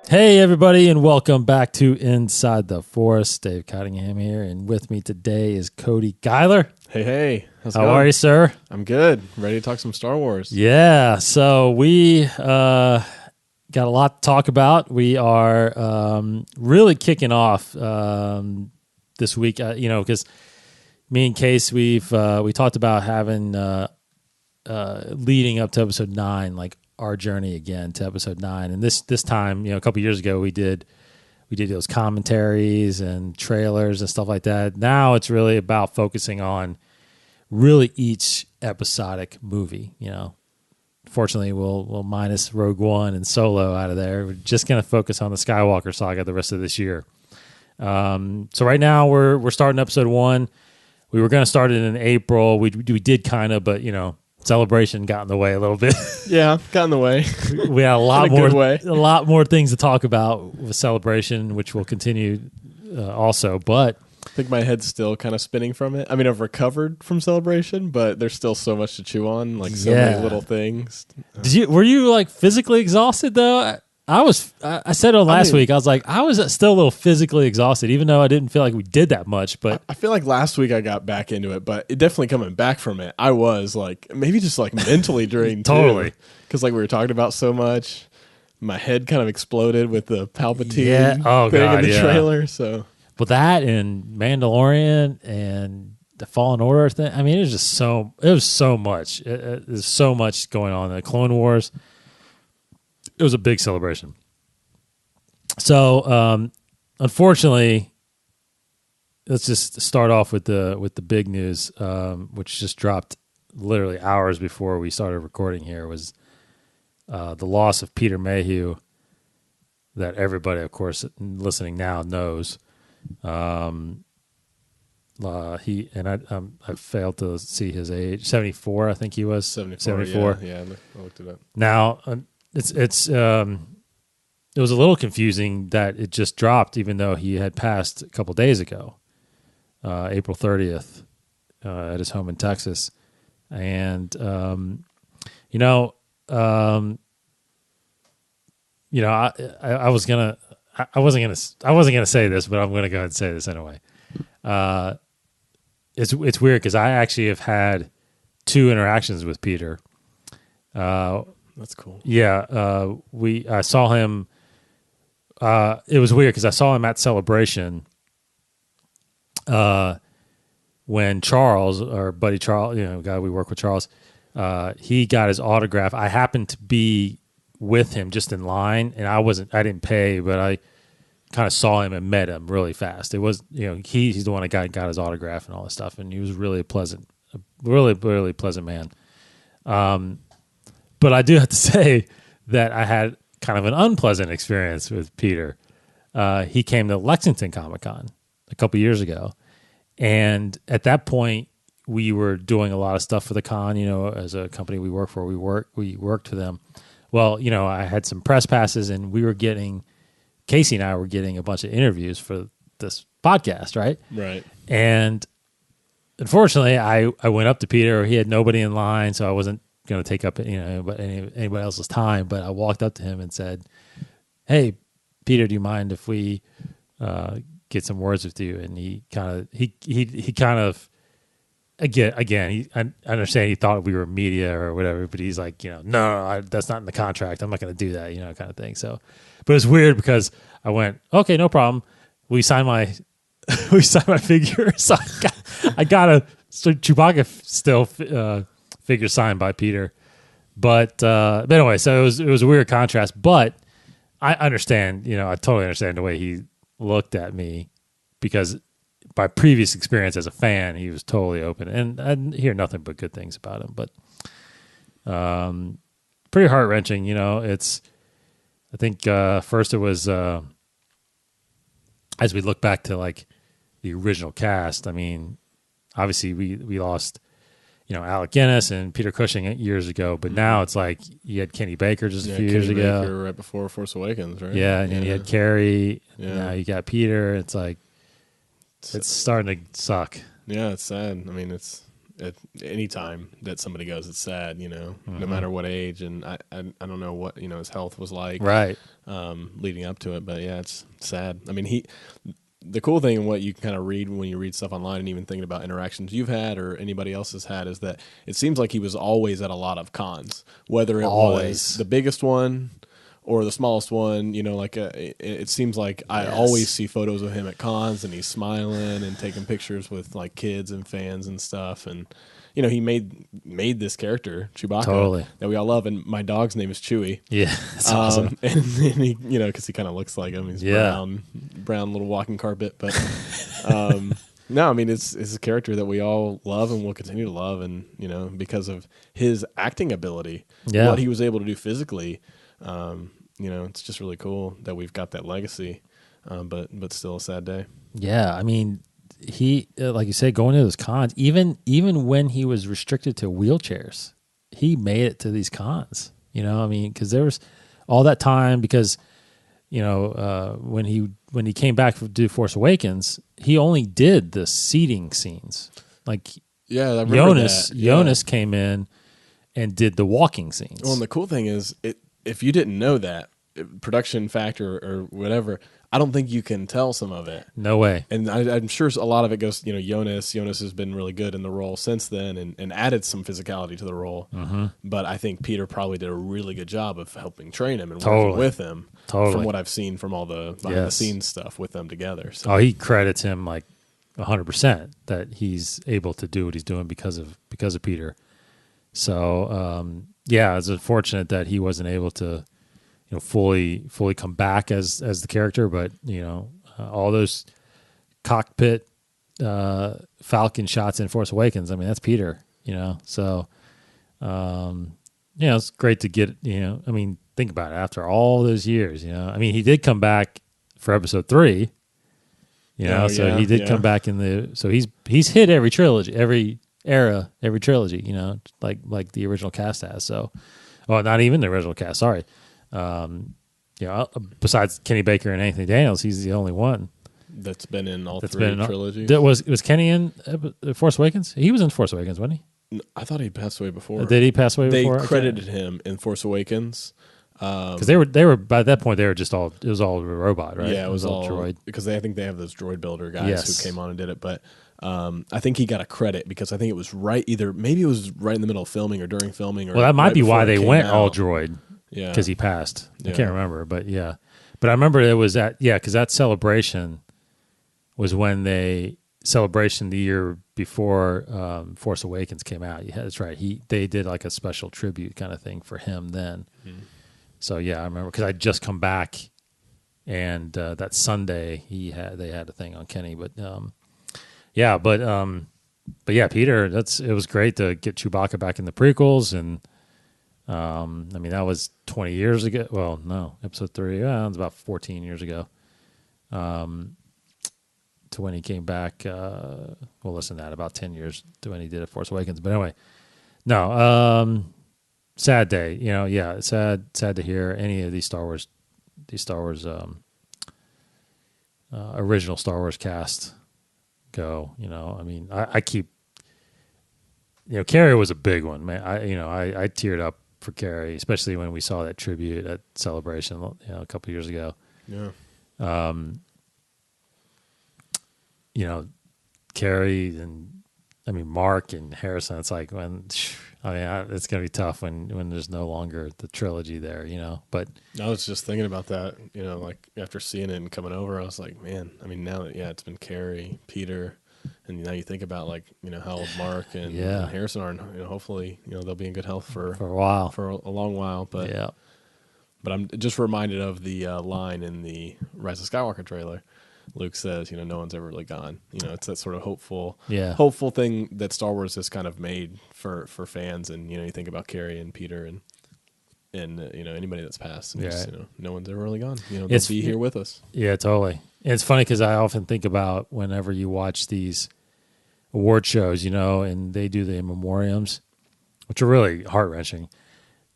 Hey, everybody, and welcome back to Inside the Force. Dave Cottingham here, and with me today is Cody Geiler. Hey. How's it How going? are you, sir? I'm good. Ready to talk some Star Wars. Yeah, so we got a lot to talk about. We are really kicking off this week, because me and Case, we talked about having leading up to episode 9, like our journey again to episode 9, and this time, a couple years ago, we did those commentaries and trailers and stuff like that. Now it's really about focusing on really each episodic movie. Fortunately, we'll minus Rogue One and Solo out of there. We're just going to focus on the Skywalker saga the rest of this year. So right now we're starting episode 1. We were going to start it in April. We did kind of, but Celebration got in the way a little bit. Yeah, got in the way. We had a lot a lot more things to talk about with Celebration, which will continue also. But I think my head's still kind of spinning from it. I mean, I've recovered from Celebration, but there's still so much to chew on, like so many little things. Were you like physically exhausted though? I said it last week. I was like, I was still a little physically exhausted, even though I didn't feel like we did that much. But I feel like last week I got back into it, but it definitely coming back from it, I was like, maybe just like mentally drained. Totally. Because like we were talking about so much, my head kind of exploded with the Palpatine thing in the trailer. So, but that and Mandalorian and the Fallen Order thing. I mean, it was so much. There's so much going on. The Clone Wars. It was a big celebration. So, unfortunately, let's just start off with the big news, which just dropped literally hours before we started recording here, was the loss of Peter Mayhew, that everybody, of course, listening now knows. I failed to see his age. 74, I think he was. 74. Yeah, I looked it up. Now, it was a little confusing that it just dropped, even though he had passed a couple days ago, April 30th, at his home in Texas. And I wasn't gonna say this, but I'm gonna go ahead and say this anyway. It's weird because I actually have had 2 interactions with Peter. That's cool. Yeah, I saw him. It was weird because I saw him at Celebration when Charles, our buddy Charles, guy we work with, Charles, he got his autograph. I happened to be with him just in line, and I didn't pay, but I kind of saw him and met him really fast. It was, he's the one that got his autograph and all this stuff, and he was really really, really pleasant man. But I do have to say that I had kind of an unpleasant experience with Peter. He came to Lexington Comic-Con a couple years ago, and at that point, we were doing a lot of stuff for the con. As a company we work for, we worked for them. Well, I had some press passes, and Casey and I were getting a bunch of interviews for this podcast, right? Right. And unfortunately, I went up to Peter. He had nobody in line, so I wasn't going to take up anybody else's time, but I walked up to him and said, "Hey, Peter, do you mind if we get some words with you?" And he kind of I understand he thought we were media or whatever, but he's like, no, that's not in the contract. I'm not going to do that, kind of thing. So, but it's weird because I went, okay, no problem. We signed my figure. So I got a Chewbacca still figure signed by Peter, but anyway, so it was a weird contrast. But I understand, I totally understand the way he looked at me, because by previous experience as a fan, he was totally open, and I hear nothing but good things about him. But pretty heart wrenching, It's, I think first it was as we look back to like the original cast. I mean, obviously we lost Alec Guinness and Peter Cushing years ago, but now it's like you had Kenny Baker just a few years ago. Baker right before Force Awakens, right? Yeah, and then you had Carrie. Yeah. Now you got Peter. It's like it's starting to suck. Yeah, it's sad. I mean, it's at any time that somebody goes, it's sad, no matter what age. And I don't know what, his health was like right. Leading up to it. But yeah, it's sad. I mean, the cool thing and what you can kind of read when you read stuff online and even thinking about interactions you've had or anybody else has had is that it seems like he was always at a lot of cons, whether it was the biggest one or the smallest one, it seems like I always see photos of him at cons and he's smiling and taking pictures with like kids and fans and stuff. And, he made this character, Chewbacca, that we all love. And my dog's name is Chewie. Yeah, that's awesome. And he, because he kind of looks like him. He's brown little walking carpet. But no, I mean, it's a character that we all love and will continue to love. And, because of his acting ability, what he was able to do physically, it's just really cool that we've got that legacy, but still a sad day. Yeah, I mean, he, like you said, going to those cons, even when he was restricted to wheelchairs, he made it to these cons. I mean, because there was all that time because, when he came back to do Force Awakens, he only did the seating scenes. Like, I remember that. Jonas came in and did the walking scenes. Well, and the cool thing is, if you didn't know that production factor or whatever, I don't think you can tell some of it. No way. And I'm sure a lot of it goes, Jonas has been really good in the role since then and added some physicality to the role. Mm-hmm. But I think Peter probably did a really good job of helping train him and working with him from what I've seen from all the behind the scenes stuff with them together. So. Oh, he credits him like 100% that he's able to do what he's doing because of Peter. So, it's unfortunate that he wasn't able to, fully come back as the character, but all those cockpit Falcon shots in Force Awakens, I mean, that's Peter, so it's great to get, I mean, think about it after all those years, I mean, he did come back for Episode 3, so he did come back so he's hit every trilogy, every trilogy, like the original cast has. So, well, not even the original cast. Sorry, besides Kenny Baker and Anthony Daniels, he's the only one that's been in all three trilogies. Was Kenny in Force Awakens? He was in Force Awakens, wasn't he? I thought he passed away before. Did he pass away before? They credited him in Force Awakens. Because they were by that point, they were just all, it was all a robot, right? Yeah, it was all droid. Because I think they have those droid builder guys who came on and did it. But I think he got a credit because I think it was maybe it was right in the middle of filming or during filming. Or well, that might be why they went all droid. Yeah, because he passed. I can't remember, but but I remember it was because that celebration was when celebration the year before Force Awakens came out. Yeah, that's right. They did like a special tribute kind of thing for him then. Mm-hmm. So I remember because I'd just come back, and that Sunday they had a thing on Kenny, but Peter. It was great to get Chewbacca back in the prequels, and I mean that was 20 years ago. Well, no, Episode 3. It was about 14 years ago. To when he came back. Well, listen to that, about 10 years to when he did Force Awakens. But anyway, no. Sad day, sad to hear any of these Star Wars, original Star Wars cast go. I mean, I keep, Carrie was a big one, man. I teared up for Carrie, especially when we saw that tribute at Celebration, a couple years ago. Yeah. Carrie and Mark and Harrison. It's like it's gonna be tough when there's no longer the trilogy there, But I was just thinking about that, like after seeing it and coming over, I was like, man. I mean, now that it's been Carrie, Peter, and now you think about like how old Mark and Harrison are, and hopefully they'll be in good health for a while, for a long while. But but I'm just reminded of the line in the Rise of Skywalker trailer. Luke says, no one's ever really gone. It's that sort of hopeful thing that Star Wars has kind of made for fans. And, you think about Carrie and Peter and anybody that's passed. And just, no one's ever really gone. They'll be here with us. Yeah, totally. And it's funny because I often think about whenever you watch these award shows, and they do the in memoriams, which are really heart-wrenching.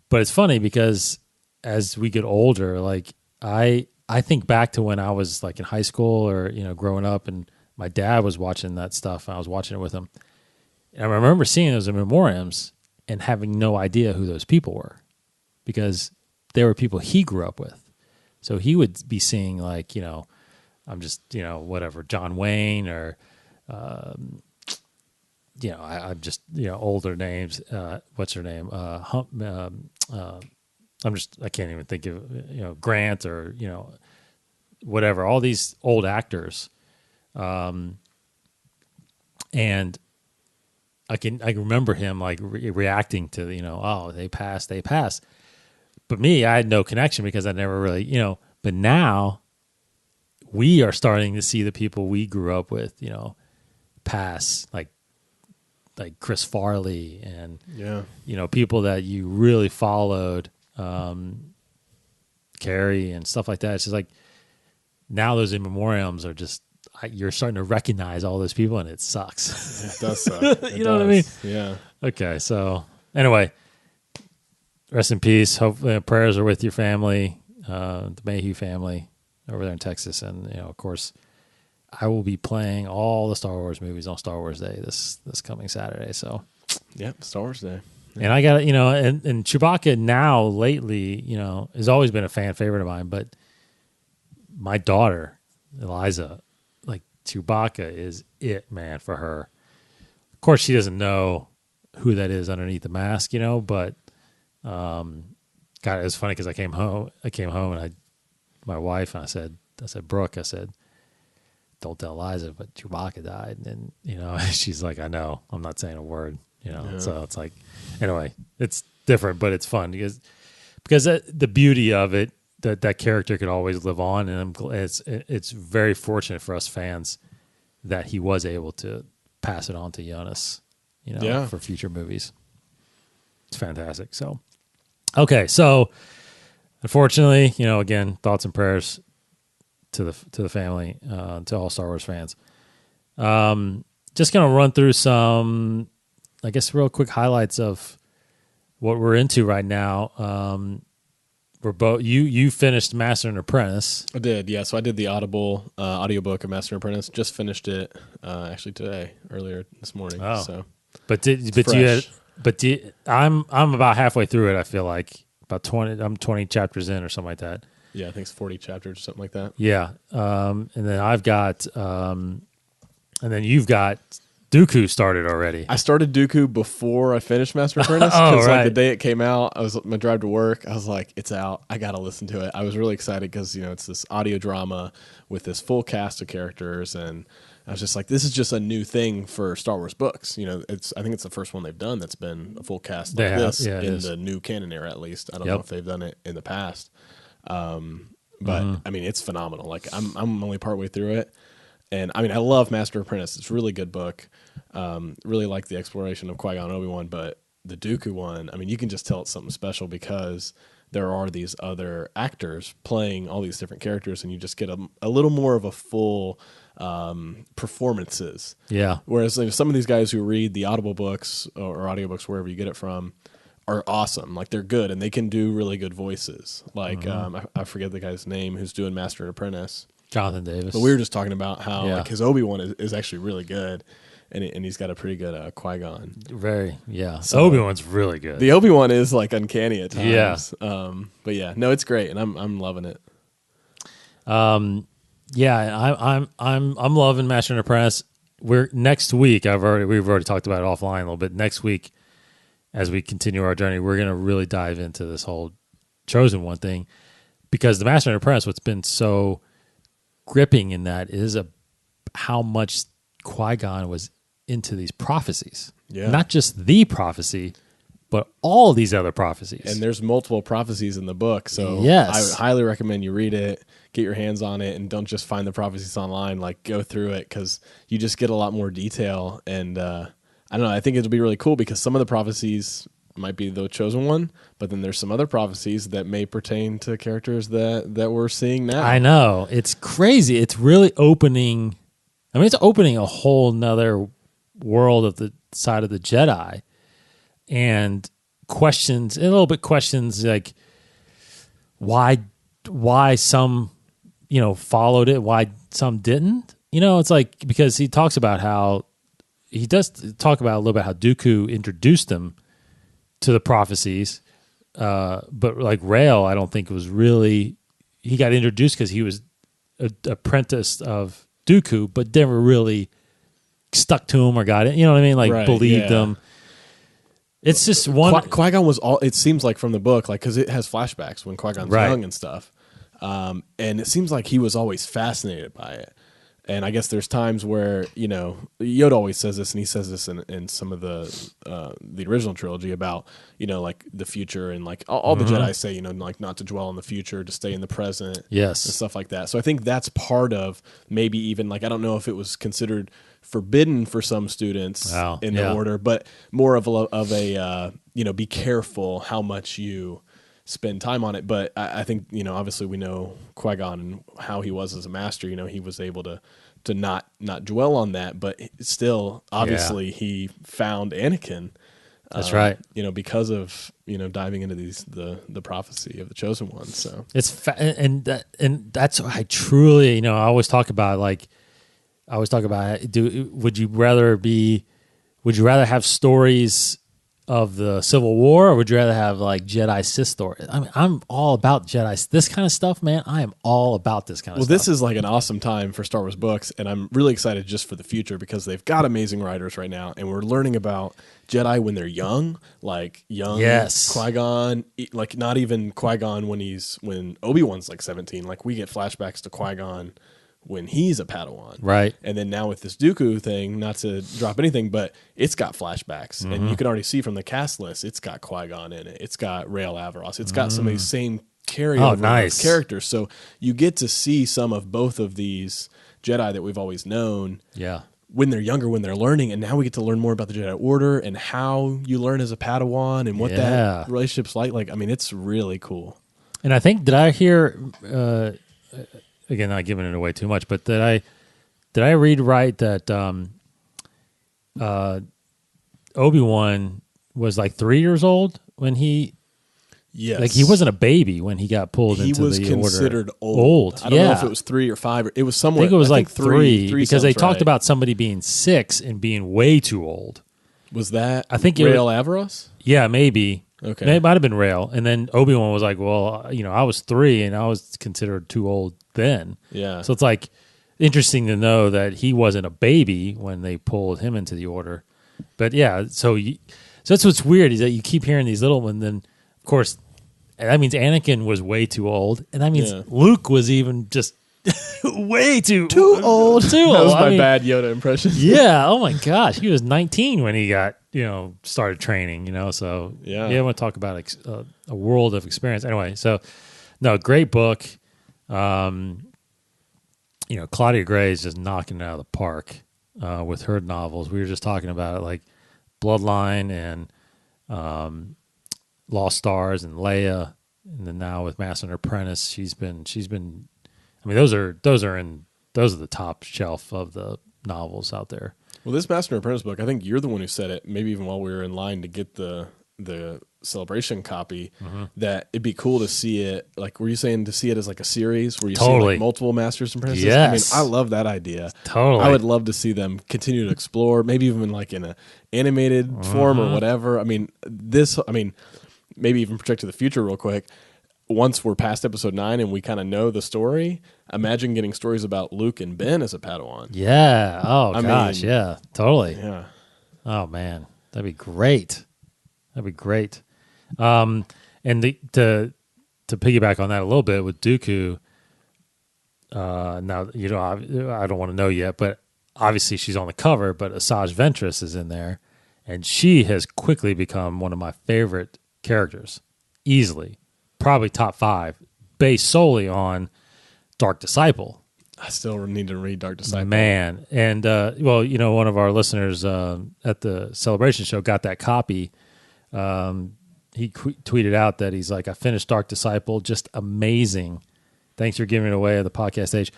But it's funny because as we get older, like I think back to when I was like in high school or, growing up, and my dad was watching that stuff and I was watching it with him. And I remember seeing those in memoriams and having no idea who those people were because they were people he grew up with. So he would be seeing like, I'm just, whatever, John Wayne or, I'm just, older names. What's her name? I can't even think of, Grant or, whatever, all these old actors. And I remember him like reacting to, oh, they passed. But me, I had no connection because I never really, but now we are starting to see the people we grew up with, pass, like Chris Farley and, people that you really followed, Carrie and stuff like that. It's just like now those in memoriams are just, you're starting to recognize all those people and it sucks. It does suck. You know what I mean? Yeah. Okay. So anyway, rest in peace. Hopefully prayers are with your family, the Mayhew family over there in Texas. And, of course, I will be playing all the Star Wars movies on Star Wars Day this coming Saturday. So, yep, Star Wars Day. And I got, and Chewbacca now lately, has always been a fan favorite of mine, but my daughter, Eliza, like Chewbacca is it, man, for her. Of course, she doesn't know who that is underneath the mask, but God, it was funny because I came home and my wife, and I said, Brooke, don't tell Eliza, but Chewbacca died. And, she's like, I know, I'm not saying a word, so it's like, anyway, it's different, but it's fun because the beauty of it, that character could always live on. And it's very fortunate for us fans that he was able to pass it on to Jonas, for future movies. It's fantastic. So, okay. So unfortunately, again, thoughts and prayers to the family, to all Star Wars fans. Just going to run through some, I guess, real quick highlights of what we're into right now. We're both you finished Master and Apprentice. I did, yeah. So I did the audiobook of Master and Apprentice. Just finished it actually earlier this morning. Oh. So, I'm about halfway through it. I feel like about 20. I'm 20 chapters in or something like that. Yeah, I think it's 40 chapters or something like that. Yeah, and then I've got, and then you've got Dooku started already. I started Dooku before I finished Master and Apprentice because like the day it came out, I was my drive to work. I was like, it's out. I got to listen to it. I was really excited because it's this audio drama with this full cast of characters, and I was just like, this is just a new thing for Star Wars books. I think it's the first one they've done that's been a full cast like this in the new canon era, at least. I don't know if they've done it in the past. But I mean, it's phenomenal. Like I'm only partway through it, and I mean, I love Master Apprentice. It's a really good book. Really like the exploration of Qui-gon and Obi-Wan, but the Dooku one, I mean, you can just tell it's something special because there are these other actors playing all these different characters, and you just get a little more of a full performances. Yeah. Whereas some of these guys who read the Audible books or audiobooks, wherever you get it from, are awesome. Like they're good and they can do really good voices. Like I forget the guy's name who's doing Master and Apprentice. Jonathan Davis. But we were just talking about how like his Obi-Wan is actually really good, and he's got a pretty good Qui-Gon. So Obi-Wan's really good. The Obi-Wan is like uncanny at times. Yeah. But yeah, no, it's great, and I'm loving it. Yeah, I'm loving Master and Apprentice. Next week. We've already talked about it offline a little bit. Next week, as we continue our journey, we're going to really dive into this whole Chosen One thing, because the Master and Apprentice, what's been so gripping in that is how much Qui-Gon was into these prophecies. Yeah. Not just the prophecy, but all these other prophecies. And there's multiple prophecies in the book, so I would highly recommend you read it, get your hands on it, and don't just find the prophecies online. Like, go through it, because you just get a lot more detail. And I don't know, I think it'll be really cool, because some of the prophecies might be the Chosen One, but then there's some other prophecies that may pertain to characters that we're seeing now. I know. It's crazy. It's really opening... I mean, it's opening a whole nother world of the side of the Jedi, and questions like why some, followed it, why some didn't. It's like, because he talks about how, he does talk about a little bit how Dooku introduced him to the prophecies, but like Rael, I don't think it was really. He got introduced because he was an apprentice of Dooku, but never really stuck to him or got it. You know what I mean? Like believed him. It's just one. Qui-Gon was all. It seems like from the book, like because it has flashbacks when Qui-Gon's young and stuff, and it seems like he was always fascinated by it. And I guess there's times where, Yoda always says this, and he says this in some of the original trilogy about, like the future and like all the Jedi say, like not to dwell on the future, to stay in the present, and stuff like that. So I think that's part of maybe even like I don't know if it was considered forbidden for some students in the order, but more of a be careful how much you spend time on it. But I think, obviously we know Qui-Gon and how he was as a master. He was able to not dwell on that, but still, obviously, he found Anakin. That's right. Because of diving into the prophecy of the chosen one. So it's and that's what I truly I always talk about would you rather have stories of the Civil War, or would you rather have like Jedi Sith stories? I mean, I'm all about Jedi. This kind of stuff, man. I am all about this kind of stuff. Well, this is like an awesome time for Star Wars books, and I'm really excited just for the future because they've got amazing writers right now, and we're learning about Jedi when they're young, like young Qui-Gon, like not even Qui-Gon when Obi-Wan's like 17. Like we get flashbacks to Qui-Gon when he's a Padawan. Right. And then now with this Dooku thing, not to drop anything, but it's got flashbacks. And you can already see from the cast list, it's got Qui-Gon in it. It's got Rael Averross. It's got some of these same carryover of characters. So you get to see some of both of these Jedi that we've always known. Yeah. When they're younger, when they're learning, and now we get to learn more about the Jedi Order and how you learn as a Padawan and what that relationship's like. Like, I mean, it's really cool. And I think, did I hear... again, not giving it away too much, but did I read right that Obi-Wan was like 3 years old when he like he wasn't a baby when he got pulled into the order. He was considered old. I don't know if it was 3 or 5. It was somewhere. I think it was like three because they talked about somebody being 6 and being way too old. Was that I think Rael Averross? Yeah, maybe. Okay. It might have been Rael. And then Obi-Wan was like, well, I was 3 and I was considered too old then. Yeah. So it's like interesting to know that he wasn't a baby when they pulled him into the order. But yeah, so that's what's weird is that you keep hearing these little ones. Then, of course, that means Anakin was way too old. And that means Luke was even just way too old. That was my bad Yoda impression. Yeah. Oh, my gosh. He was 19 when he got, started training, So, I want to talk about a world of experience. Anyway, so, no, great book. Claudia Gray is just knocking it out of the park with her novels. We were just talking about it, like Bloodline and Lost Stars and Leia, and then now with Master and Apprentice, she's been. I mean, those are the top shelf of the novels out there. Well, this Master and Apprentice book, I think you're the one who said it. Maybe even while we were in line to get the Celebration copy, that it'd be cool to see it. Like, were you saying to see it as like a series where you see like multiple Masters and Apprentices? Yes. I mean, I love that idea. Totally. I would love to see them continue to explore, maybe even like in an animated form or whatever. I mean, maybe even project to the future real quick. Once we're past episode 9 and we kind of know the story, imagine getting stories about Luke and Ben as a Padawan. Yeah. Oh, gosh. Yeah. Totally. Yeah. Oh, man. That'd be great. That'd be great. And to piggyback on that a little bit with Dooku, now, I don't want to know yet, but obviously she's on the cover, but Asajj Ventress is in there, and she has quickly become one of my favorite characters, easily. Probably top 5, based solely on Dark Disciple. I still need to read Dark Disciple. Man. And, one of our listeners at the Celebration show got that copy. He tweeted out that he's like, I finished Dark Disciple, just amazing. Thanks for giving it away at the podcast stage.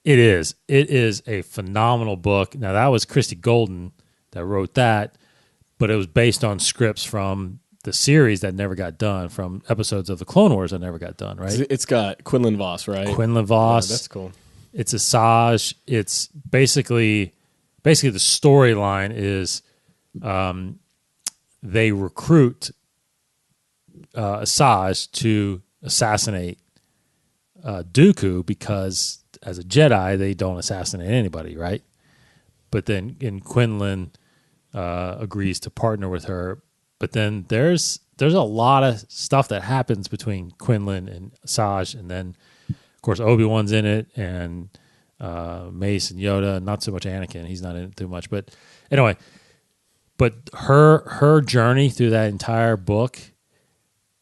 It is a phenomenal book. Now, that was Christy Golden that wrote that, but it was based on scripts from the series that never got done, from episodes of the Clone Wars that never got done, right? It's got Quinlan Voss, right? Quinlan Voss. Yeah, that's cool. It's Asajj. It's basically basically the storyline is they recruit Asajj to assassinate Dooku because as a Jedi they don't assassinate anybody, right? But then Quinlan agrees to partner with her. But then there's a lot of stuff that happens between Quinlan and Asajj, and then of course Obi-Wan's in it, and Mace and Yoda, not so much Anakin. He's not in it too much, but anyway. But her journey through that entire book,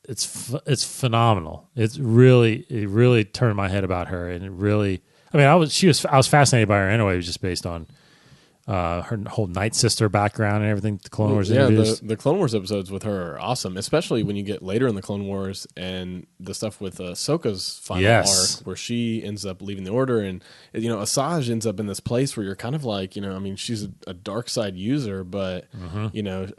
it's phenomenal. It really turned my head about her, and it really. I mean, I was fascinated by her anyway. It was just based on her whole Night Sister background and everything. The Clone Wars introduced. The Clone Wars episodes with her are awesome, especially when you get later in the Clone Wars and the stuff with Ahsoka's final arc, where she ends up leaving the Order, and Asajj ends up in this place where you're kind of like, I mean, she's a dark side user, but I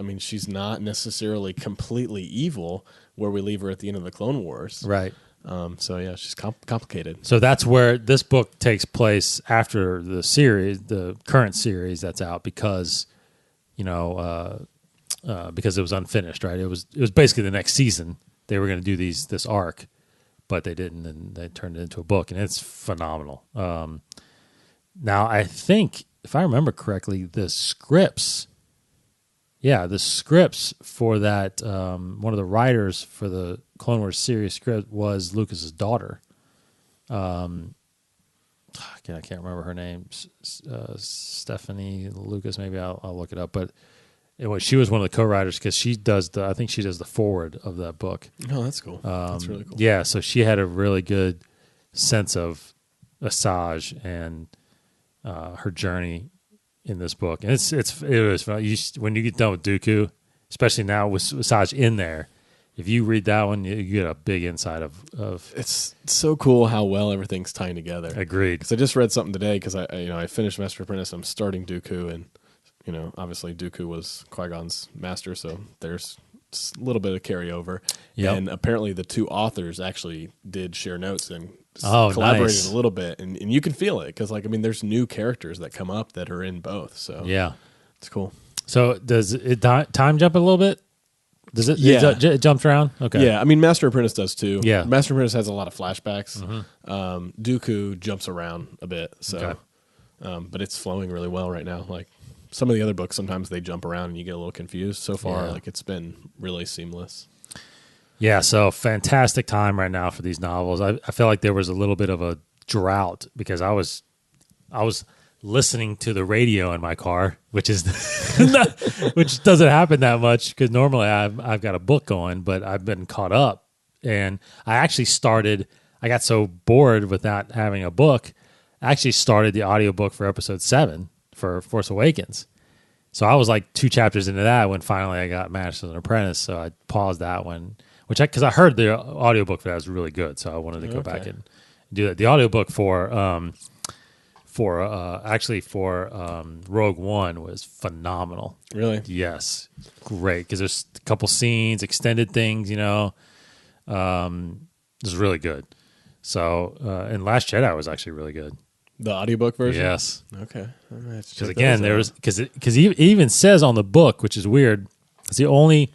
mean, she's not necessarily completely evil. Where we leave her at the end of the Clone Wars, right? So yeah, she's complicated. So that's where this book takes place after the series, the current series that's out, because because it was unfinished, right? It was basically the next season they were going to do this arc, but they didn't, and they turned it into a book, and it's phenomenal. Now I think, if I remember correctly, the scripts for that, one of the writers for the Clone Wars series script was Lucas's daughter. I can't remember her name. Stephanie Lucas, maybe I'll look it up. But anyway, she was one of the co-writers because I think she does the foreword of that book. Oh, that's cool. That's really cool. Yeah, so she had a really good sense of Asajj and her journey in this book, and it was fun. When you get done with Dooku, especially now with Asajj in there, if you read that one, you get a big insight of. It's so cool how well everything's tying together. Agreed. Because I just read something today because I finished Master Apprentice. I'm starting Dooku, and obviously Dooku was Qui-Gon's master, so there's a little bit of carryover. Yep. And apparently the two authors actually did share notes and collaborated a little bit, and you can feel it because there's new characters that come up that are in both. So yeah, it's cool. So does it time jump a little bit? Does it? Yeah, it jumps around. Okay. Yeah, I mean Master Apprentice does too. Yeah, Master Apprentice has a lot of flashbacks. Mm-hmm. Dooku jumps around a bit, so but it's flowing really well right now. Like some of the other books, sometimes they jump around and you get a little confused. So far, it's been really seamless. Yeah, so fantastic time right now for these novels. I feel like there was a little bit of a drought because I was listening to the radio in my car, which is which doesn't happen that much because normally I've got a book going, but I've been caught up, and I got so bored with not having a book, I actually started the audiobook for episode 7 for Force Awakens. So I was like 2 chapters into that when finally I got Master and Apprentice, so I paused that one. Because I heard the audiobook for that was really good, so I wanted to go back and do that. The audiobook for Rogue One was phenomenal. Really? Yes. Great, because there's a couple scenes, extended things, it was really good. So, and Last Jedi was actually really good. The audiobook version? Yes. Okay. Because again, because it even says on the book, which is weird, it's the only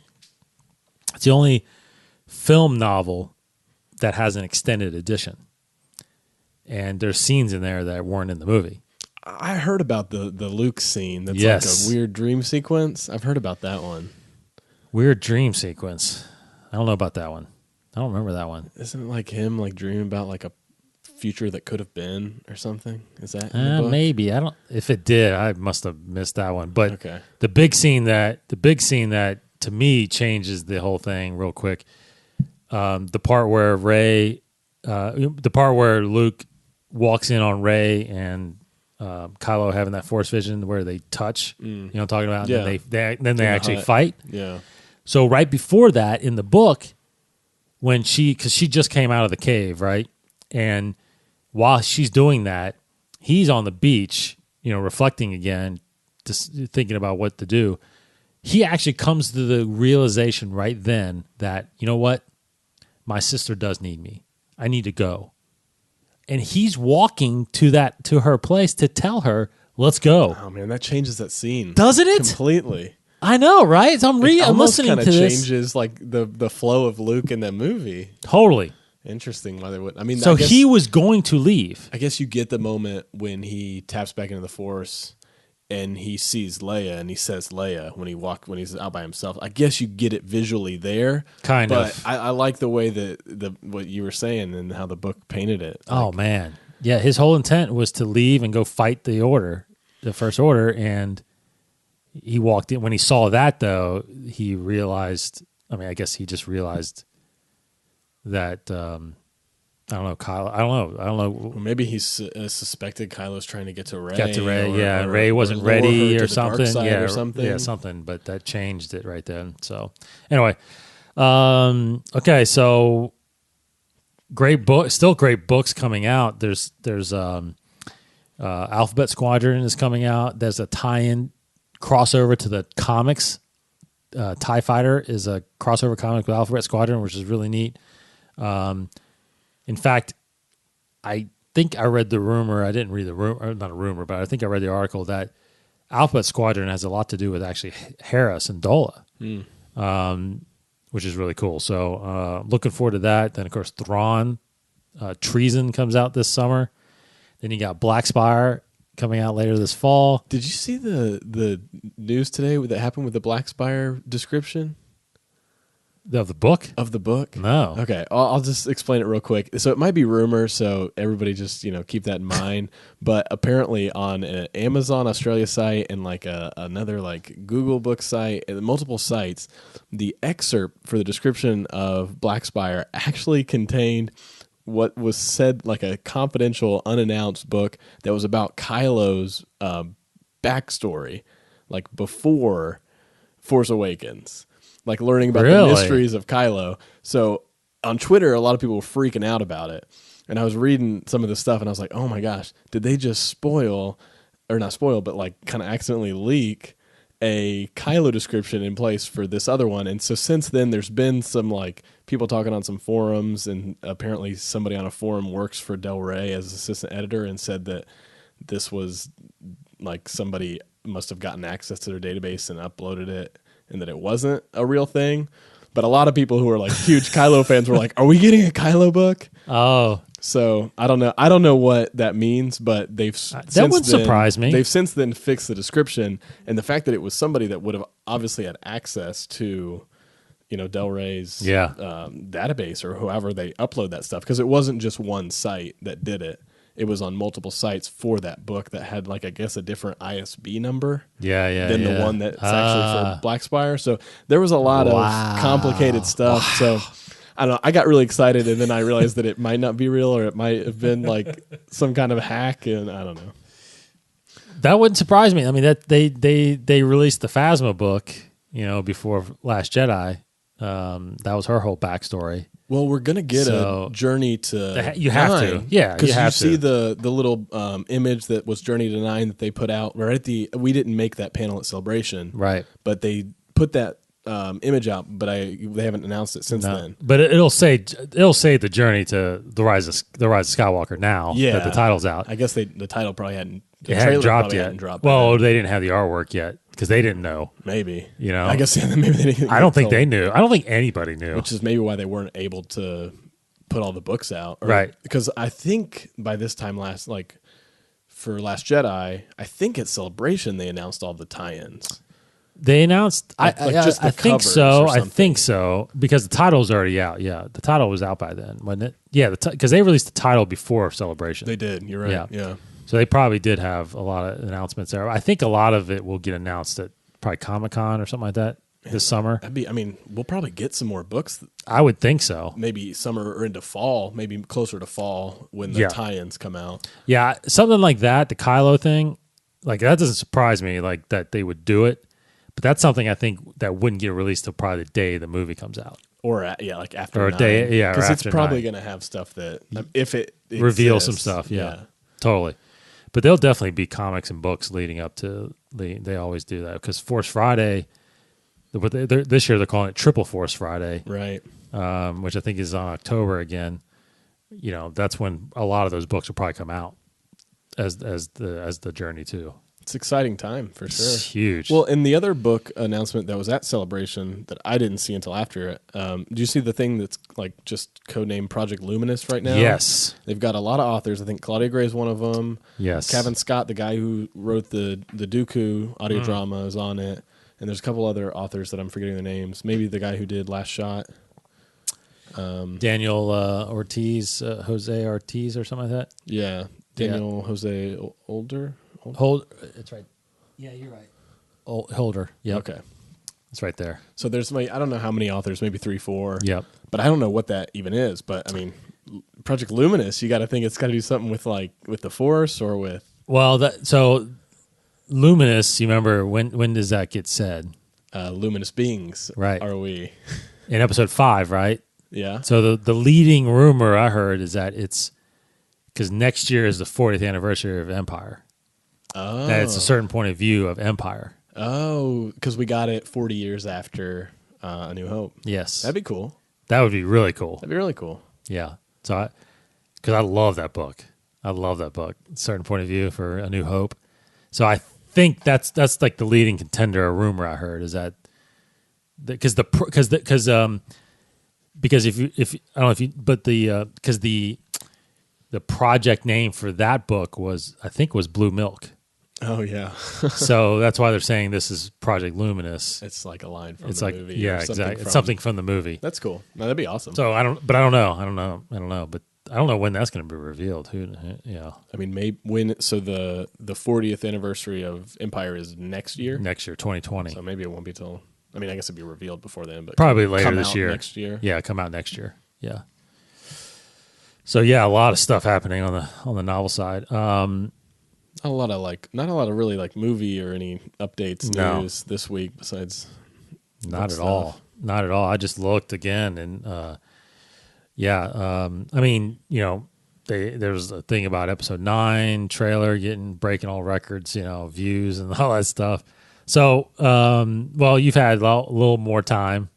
film novel that has an extended edition, and there's scenes in there that weren't in the movie. I heard about the Luke scene. That's like a weird dream sequence. I've heard about that one. Weird dream sequence. I don't know about that one. I don't remember that one. Isn't it like him dreaming about like a future that could have been or something? Is that in the book? Maybe. I don't. If it did, I must have missed that one. But the big scene that to me changes the whole thing real quick. The part where Luke walks in on Rey and Kylo having that Force vision where they touch, you know what I'm talking about? Yeah. And then they actually fight. Yeah. So right before that in the book, because she just came out of the cave, right? And while she's doing that, he's on the beach, reflecting again, just thinking about what to do. He actually comes to the realization right then that, you know what? My sister does need me. I need to go. And he's walking to her place to tell her Let's go. Oh man, that changes that scene, Doesn't it? completely? I know, right? So I'm listening to this. Changes like the flow of Luke in that movie. Totally. Interesting why they would. I mean, So I guess, he was going to leave. I guess you get the moment when he taps back into the Force and he sees Leia and he says Leia when he's out by himself. I guess you get it visually there, Kind but of. I like the way that what you were saying and how the book painted it. Oh man, yeah. His whole intent was to leave and go fight the First Order, and he walked in. When he saw that, though, he realized. I mean, I guess he just realized that. I don't know, Kyle. I don't know. Or maybe he's suspected Kylo's trying to get to Rey. Got to Rey, or Rey wasn't lure her ready to or the dark something. side Yeah, or something. Yeah, something. But that changed it right then. So anyway, okay. So great book. Still great books coming out. There's Alphabet Squadron is coming out. There's a tie-in crossover to the comics. TIE Fighter is a crossover comic with Alphabet Squadron, which is really neat. In fact, I think I read the rumor. I didn't read the rumor, not a rumor, but I think I read the article that Alphabet Squadron has a lot to do with actually Hera Syndulla, which is really cool. So looking forward to that. Then, of course, Thrawn, Treason comes out this summer. Then you got Black Spire coming out later this fall. Did you see the news today that happened with the Black Spire description? Of the book? Of the book? No. Okay, I'll just explain it real quick. So it might be rumor, so everybody just keep that in mind. But apparently on an Amazon Australia site and like another like Google book site and multiple sites, the excerpt for the description of Black Spire actually contained what was said like a confidential, unannounced book that was about Kylo's backstory, like before Force Awakens. Like learning about the mysteries of Kylo. So on Twitter, a lot of people were freaking out about it. And I was reading some of the stuff and I was like, oh my gosh, did they just spoil, or not spoil, but like kind of accidentally leak a Kylo description in place for this other one? And so since then, there's been some like people talking on some forums, and apparently somebody on a forum works for Del Rey as assistant editor and said that this was like somebody must have gotten access to their database and uploaded it, and that it wasn't a real thing. But a lot of people who are like huge Kylo fans were like, are we getting a Kylo book? Oh. So I don't know. I don't know what that means, but they've that would surprise me. They've since then fixed the description, and the fact that it was somebody that would have obviously had access to, Del Rey's database or whoever they upload that stuff, because it wasn't just one site that did it. It was on multiple sites for that book that had, like, I guess, a different ISB number than the one that's actually for Black Spire. So there was a lot of complicated stuff. So I don't know. I got really excited, and then I realized that it might not be real, or it might have been like some kind of hack, and I don't know. That wouldn't surprise me. I mean, that they released the Phasma book, before Last Jedi. That was her whole backstory. Well, we're gonna get a Journey to you have 9, to, yeah, because you see the little image that was Journey to 9 that they put out right at we didn't make that panel at Celebration, right? But they put that image out, but they haven't announced it since then. But it'll say the Journey to the Rise of Skywalker now that the title's out. I guess the title probably hadn't. It hadn't dropped yet. Well, they didn't have the artwork yet because they didn't know. Maybe. I guess maybe they didn't. I don't think they knew. I don't think anybody knew. Which is maybe why they weren't able to put all the books out. Right. Because I think by this time for Last Jedi, I think at Celebration they announced all the tie-ins. They announced. I think so. I think so because the title's already out. Yeah, the title was out by then, wasn't it? Yeah, because they released the title before Celebration. They did. You're right. Yeah. So they probably did have a lot of announcements there. I think a lot of it will get announced at probably Comic-Con or something like that this summer. We'll probably get some more books. I would think so. Maybe summer or into fall, maybe closer to fall when the tie-ins come out. Yeah, something like that, the Kylo thing, like that doesn't surprise me, like that they would do it. But that's something I think that wouldn't get released till probably the day the movie comes out. Or like after or 9. A day, because it's probably going to have stuff that if it reveals some stuff, totally. But there'll definitely be comics and books leading up to they always do that because Force Friday. This year they're calling it Triple Force Friday, right? Which I think is on October again. That's when a lot of those books will probably come out. the journey too. It's exciting time for sure. It's huge. Well, in the other book announcement that was at Celebration that I didn't see until after it, do you see the thing that's like just codenamed Project Luminous right now? Yes. They've got a lot of authors. I think Claudia Gray is one of them. Yes. Kevin Scott, the guy who wrote the Dooku audio drama, is on it. And there's a couple other authors that I'm forgetting their names. Maybe the guy who did Last Shot. Daniel Ortiz, Jose Ortiz or something like that. Yeah. Daniel Jose Older. It's right. Yeah, you're right. Holder. Yeah. Okay. It's right there. So there's I don't know how many authors, maybe 3, 4. Yep. But I don't know what that even is. But I mean, Project Luminous, you got to think it's got to do something with the Force or with. Well, so Luminous. You remember when does that get said? Luminous beings, right? Are we in episode 5? Right. Yeah. So the leading rumor I heard is that it's because next year is the 40th anniversary of Empire. Oh. That it's a certain point of view of Empire. Oh, because we got it 40 years after A New Hope. Yes. That'd be cool. That would be really cool. That'd be really cool. Yeah. So because I love that book. I love that book. Certain point of view for A New Hope. So I think that's like the leading contender or rumor I heard is that because if I don't know if you but because the project name for that book was Blue Milk. Oh yeah. So that's why they're saying this is Project Luminous. It's like a line from it's the like, movie. Yeah, exactly. It's something from the movie. That's cool. No, that'd be awesome. So I don't know. But I don't know when that's going to be revealed. Yeah. I mean, maybe when. So the 40th anniversary of Empire is next year. Next year, 2020. So maybe it won't be till. I mean, I guess it'd be revealed before then, but probably later this year. Next year. Yeah, come out next year. Yeah. So yeah, a lot of stuff happening on the novel side. Not a lot of really like movie or any updates news this week besides. Not at all. Not at all. I just looked again and I mean, there was a thing about episode 9 trailer breaking all records, views and all that stuff. So, well, you've had a little more time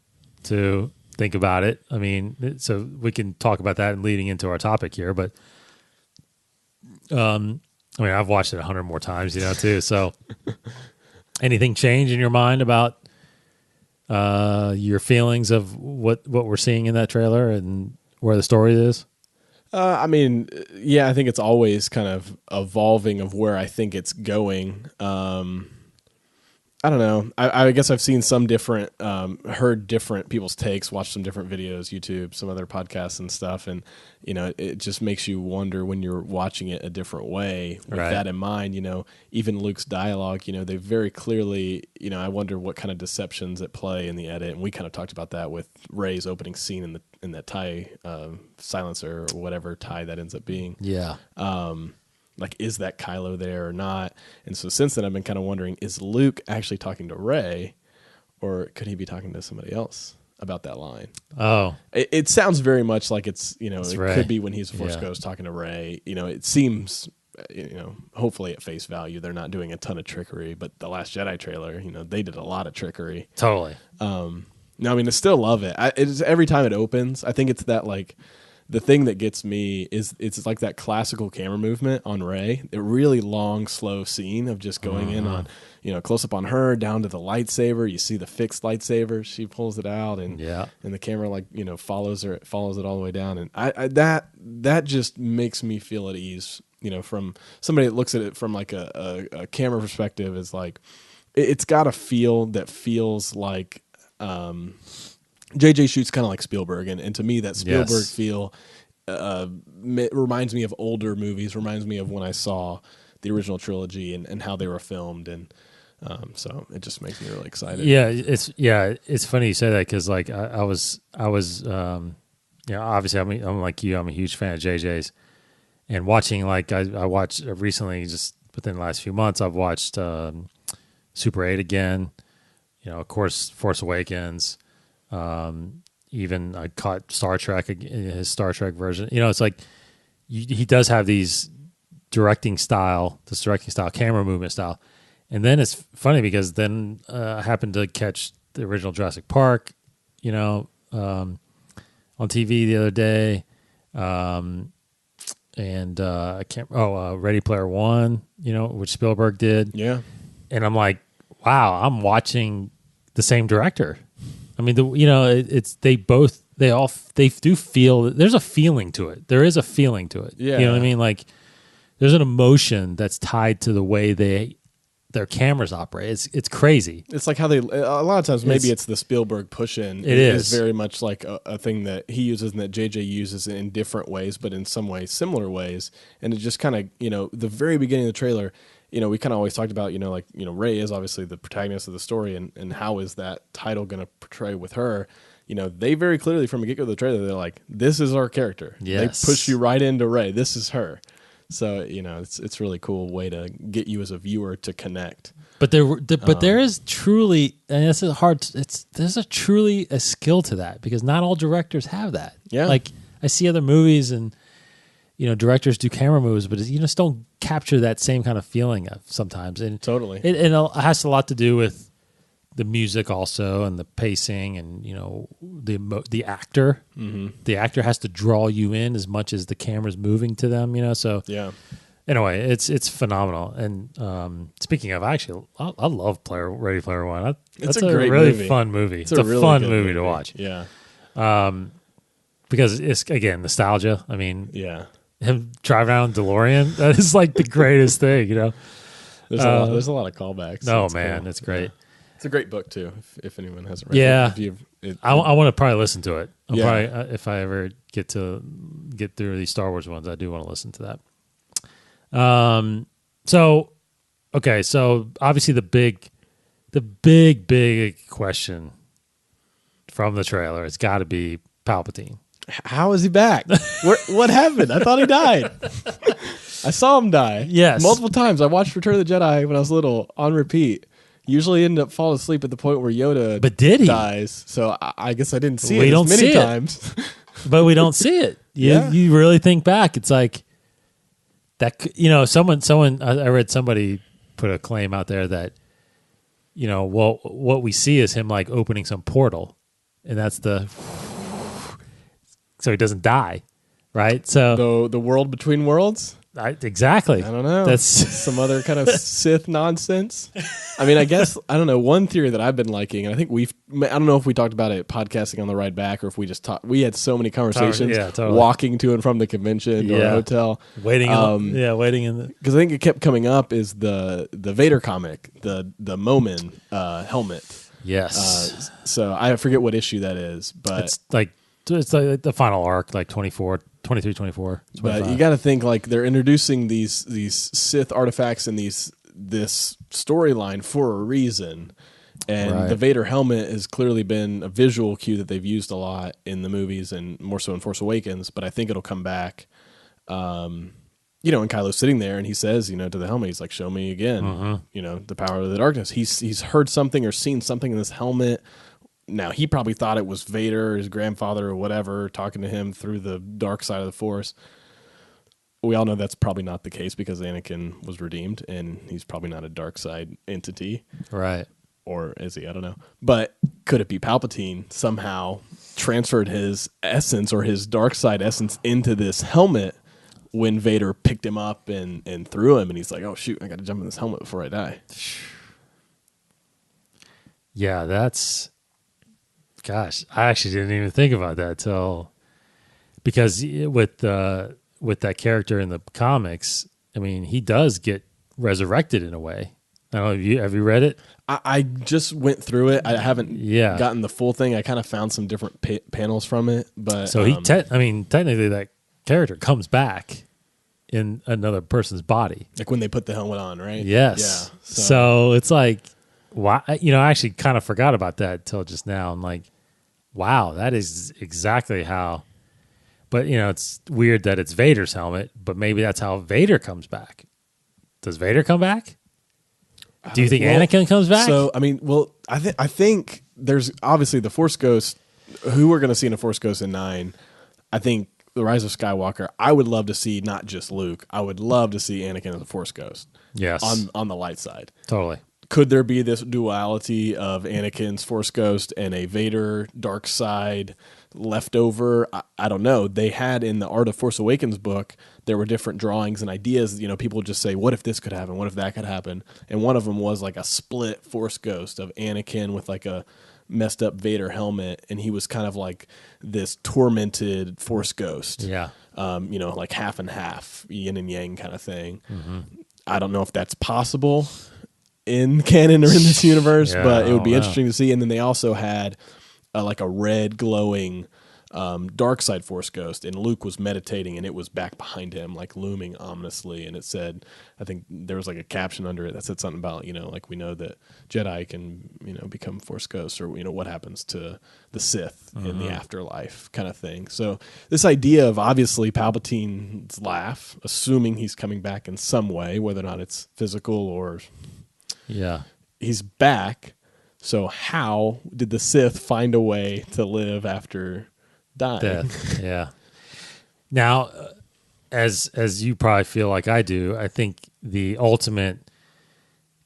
to think about it. I mean, so we can talk about that and leading into our topic here, but I mean, I've watched it 100 more times, too. So anything change in your mind about your feelings of what we're seeing in that trailer and where the story is? I mean, yeah, I think it's always kind of evolving of where I think it's going. I don't know. I guess I've seen some different, heard different people's takes, watched some different videos, YouTube, some other podcasts and stuff. And, it just makes you wonder when you're watching it a different way with that in mind, even Luke's dialogue, they very clearly, I wonder what kind of deceptions at play in the edit. And we kind of talked about that with Rey's opening scene in that tie silencer or whatever tie that ends up being. Yeah. Like, is that Kylo there or not? And so since then, I've been kind of wondering, is Luke actually talking to Rey, or could he be talking to somebody else about that line? Oh. It sounds very much like it's Rey. Could be when he's a Force Ghost talking to Rey. It seems, hopefully at face value, they're not doing a ton of trickery, but the Last Jedi trailer, they did a lot of trickery. Totally. No, I mean, I still love it. It's every time it opens, I think it's that, like, the thing that gets me is it's like that classical camera movement on Rey, a really long, slow scene of just going in on, close up on her, down to the lightsaber. You see the fixed lightsaber. She pulls it out, and the camera follows it all the way down. And I that just makes me feel at ease. From somebody that looks at it from like a camera perspective, is like it's got a feel that feels like. JJ shoots kind of like Spielberg, and to me that Spielberg feel reminds me of older movies, reminds me of when I saw the original trilogy and how they were filmed, and so it just makes me really excited. It's funny you say that because like I was obviously I'm like you, I'm a huge fan of JJ's, and watching like I watched recently, just within the last few months, I've watched Super 8 again, of course Force Awakens. Even I caught Star Trek, his Star Trek version. It's like he does have this directing style, camera movement style. And then it's funny because then I happened to catch the original Jurassic Park, on TV the other day. and I can't. Ready Player One, which Spielberg did. Yeah. And I'm like, wow, I'm watching the same director. I mean, they do feel, there's a feeling to it. There is a feeling to it. Yeah. You know what I mean? Like, there's an emotion that's tied to the way their cameras operate. It's crazy. It's like how a lot of times maybe it's the Spielberg push-in. It is very much like a thing that he uses and that JJ uses in different ways, but in some ways similar ways. And it just kind of, the very beginning of the trailer, we kind of always talked about, Rey is obviously the protagonist of the story, and how is that title going to portray with her? They very clearly from the get-go of the trailer, they're like, this is our character. Yes. They push you right into Rey. This is her. So, it's really cool way to get you as a viewer to connect. But there is truly, and this is hard. There's truly a skill to that, because not all directors have that. Yeah. Like, I see other movies and directors do camera moves, but you just don't capture that same kind of feeling sometimes. And Totally. It has a lot to do with the music also, and the pacing, and the actor. Mm-hmm. The actor has to draw you in as much as the camera's moving to them. So yeah. Anyway, it's phenomenal. And speaking of, actually, I love Ready Player One. That's a great really movie. fun movie. It's a really fun good movie to watch. Yeah. Because it's, again, nostalgia. I mean, yeah. Him driving around that is like the greatest thing, There's a lot of callbacks. Oh, man, cool. It's great. Yeah. It's a great book too. If anyone hasn't read it, I want to probably listen to it. Probably, if I ever get through these Star Wars ones, I do want to listen to that. So obviously the big question from the trailer, it's got to be Palpatine. How is he back? What happened? I thought he died. I saw him die. Yes, multiple times. I watched Return of the Jedi when I was little on repeat. Usually end up falling asleep at the point where Yoda dies. So I guess I didn't see it as many times. But we don't see it. You really think back. It's like that. Someone. I read somebody put a claim out there that what we see is him like opening some portal, and that's so he doesn't die, right? So the world between worlds. Exactly. I don't know. That's some other kind of Sith nonsense. I mean, I guess, I don't know. One theory that I've been liking, and I think I don't know if we talked about it podcasting on the ride back, or if we just talked. We had so many conversations walking to and from the convention or hotel. Waiting in the. Because I think it kept coming up is the Vader comic, the Momin helmet. Yes. So I forget what issue that is, but it's like the final arc, like 24. 23, 24. 25. But you got to think like they're introducing these Sith artifacts and this storyline for a reason, and the Vader helmet has clearly been a visual cue that they've used a lot in the movies and more so in Force Awakens. But I think it'll come back. And Kylo's sitting there and he says, to the helmet, he's like, "Show me again." The power of the darkness. He's heard something or seen something in this helmet. Now, he probably thought it was Vader, his grandfather or whatever, talking to him through the dark side of the Force. We all know that's probably not the case because Anakin was redeemed, and he's probably not a dark side entity. Right. Or is he? I don't know. But could it be Palpatine somehow transferred his essence or his dark side essence into this helmet when Vader picked him up and threw him, and he's like, "Oh, shoot, I got to jump in this helmet before I die." Yeah, that's... Gosh, I actually didn't even think about that because with that character in the comics, I mean, he does get resurrected in a way. I don't know, have you read it? I just went through it. I haven't gotten the full thing. I kind of found some different panels from it, but so technically that character comes back in another person's body, like when they put the helmet on, right? Yes. Yeah. So it's like, why? I actually kind of forgot about that till just now. I'm like, wow, that is exactly how. But, it's weird that it's Vader's helmet, but maybe that's how Vader comes back. Does Vader come back? Do you think Anakin comes back? So, I mean, I think there's obviously the Force Ghost, who we're going to see in a Force Ghost in 9. I think The Rise of Skywalker, I would love to see not just Luke. I would love to see Anakin as a Force Ghost. Yes. On the light side. Totally. Could there be this duality of Anakin's Force Ghost and a Vader dark side leftover. I don't know. They had in the Art of Force Awakens book, there were different drawings and ideas. You know, people would just say, what if this could happen? What if that could happen? And one of them was like a split Force ghost of Anakin with like a messed up Vader helmet. And he was kind of like this tormented Force ghost. Yeah. You know, like half and half, yin and yang kind of thing. I don't know if that's possible in canon or in this universe, but it would be interesting to see. And then they also had like a red glowing dark side Force ghost, and Luke was meditating, and it was back behind him, like looming ominously. And it said, I think there was like a caption under it that said something about, you know, like we know that Jedi can, you know, become Force ghosts, or, you know, what happens to the Sith in the afterlife kind of thing. So this idea of obviously Palpatine's laugh, assuming he's coming back in some way, whether or not it's physical or he's back. So how did the Sith find a way to live after dying? Death. Yeah. Now, as you probably feel like I do, I think the ultimate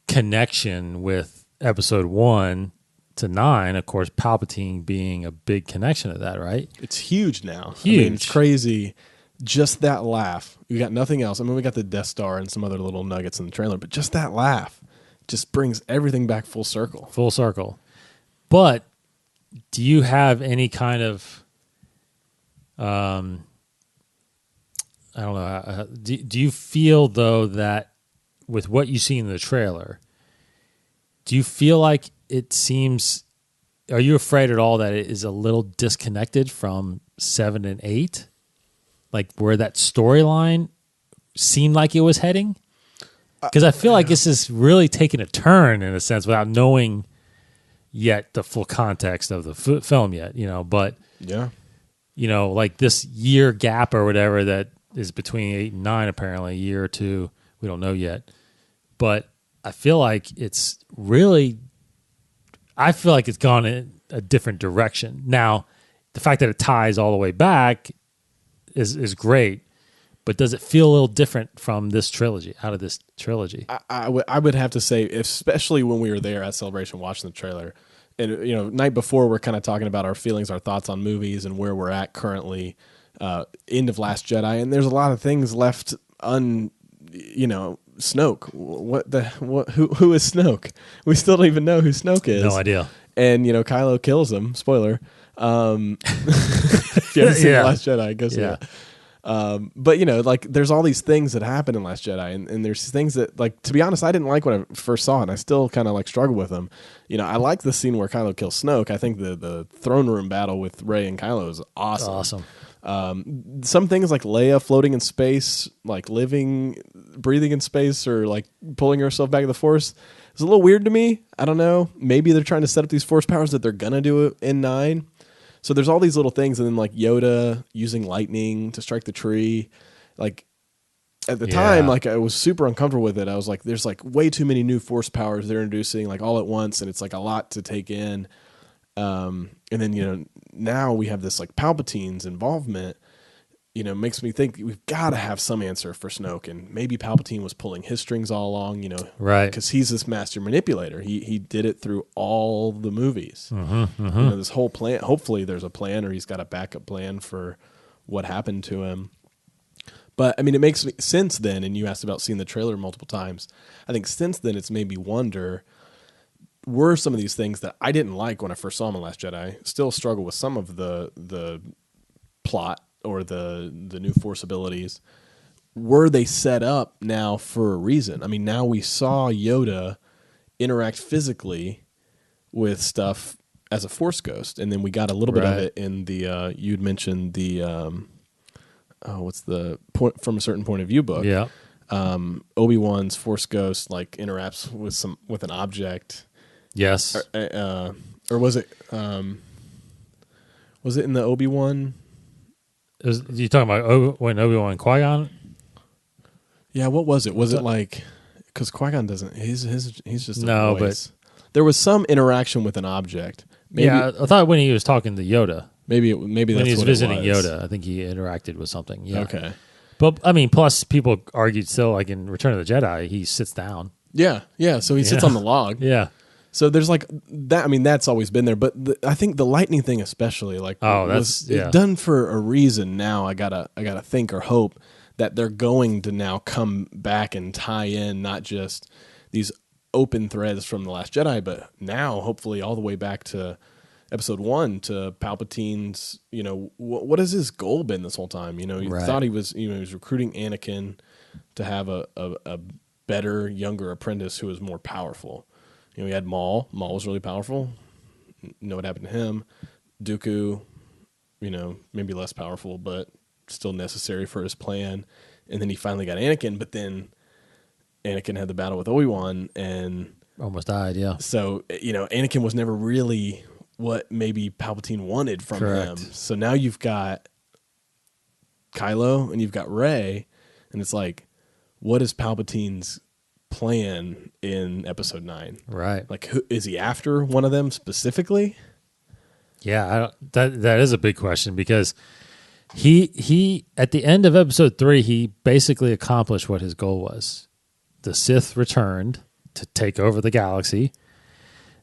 connection with Episode 1 to 9, of course, Palpatine being a big connection to that, right? It's huge now. Huge. I mean, it's crazy. Just that laugh. We got nothing else. I mean, we got the Death Star and some other little nuggets in the trailer, but just that laugh just brings everything back full circle. Full circle. But do you have any kind of, I don't know, do you feel, though, that with what you see in the trailer, do you feel like it seems, are you afraid at all that it is a little disconnected from 7 and 8? Like where that storyline seemed like it was heading? Because I feel like this is really taking a turn in a sense without knowing yet the full context of the film yet, you know, but you know, like this year gap or whatever that is between 8 and 9, apparently a year or two, we don't know yet, but I feel like it's really, I feel like it's gone in a different direction. Now, the fact that it ties all the way back is great, but does it feel a little different from this trilogy, out of this trilogy? I would have to say, especially when we were there at Celebration watching the trailer, and, you know, night before we're kind of talking about our feelings, our thoughts on movies and where we're at currently, end of Last Jedi, and there's a lot of things left you know, Snoke. Who is Snoke? We still don't even know who Snoke is. No idea. And, you know, Kylo kills him. Spoiler. If you haven't seen The Last Jedi, go see it. But, you know, like there's all these things that happen in Last Jedi, and there's things that, like, to be honest, I didn't like when I first saw it, and I still kind of like struggle with them. You know, I like the scene where Kylo kills Snoke. I think the throne room battle with Rey and Kylo is awesome. Some things like Leia floating in space, like breathing in space, or like pulling herself back to the Force, is a little weird to me. I don't know. Maybe they're trying to set up these Force powers that they're gonna do it in 9. So there's all these little things, and then like Yoda using lightning to strike the tree. Like at the time, like I was super uncomfortable with it. I was like, there's like way too many new Force powers they're introducing like all at once, and it's like a lot to take in. And then, you know, now we have this like Palpatine's involvement, you know, makes me think we've got to have some answer for Snoke, and maybe Palpatine was pulling his strings all along, you know, right? Because he's this master manipulator. He did it through all the movies. You know, this whole plan. Hopefully, there's a plan, or he's got a backup plan for what happened to him. But I mean, it makes me, since then, and you asked about seeing the trailer multiple times. I think since then, it's made me wonder: were some of these things that I didn't like when I first saw them in Last Jedi still struggle with some of the plot or the new Force abilities? Were they set up now for a reason? I mean, now we saw Yoda interact physically with stuff as a Force ghost, and then we got a little bit of it in the you'd mentioned the what's the point from a certain point of view book? Yeah, Obi-Wan's Force ghost like interacts with an object. Yes, or was it in the Obi-Wan? You talking about when Obi-Wan and Qui-gon? Yeah, what was it? Was it like, because Qui-Gon doesn't, he's just a no, voice. But there was some interaction with an object. Maybe, yeah, I thought when he was talking to Yoda. Maybe that's when he was what visiting it was. Yoda. I think he interacted with something. Yeah. Okay. But I mean, plus people argued still, like in Return of the Jedi, he sits down. Yeah. So he sits on the log. Yeah. So there's like that. I mean, that's always been there, but I think the lightning thing, especially, like, that's done for a reason. Now I gotta think or hope that they're going to now come back and tie in not just these open threads from The Last Jedi, but now hopefully all the way back to Episode 1 to Palpatine's. You know, what has his goal been this whole time? You know, he thought he was, he was recruiting Anakin to have a better, younger apprentice who was more powerful. You know, we had Maul. Maul was really powerful. Know what happened to him. Dooku, you know, maybe less powerful, but still necessary for his plan. And then he finally got Anakin, but then Anakin had the battle with Obi-Wan and almost died, yeah. So, you know, Anakin was never really what maybe Palpatine wanted from him. So now you've got Kylo and you've got Rey, and it's like, what is Palpatine's plan in Episode 9? Right. Like, is he after one of them specifically? Yeah, that is a big question, because he at the end of Episode 3, he basically accomplished what his goal was. The Sith returned to take over the galaxy.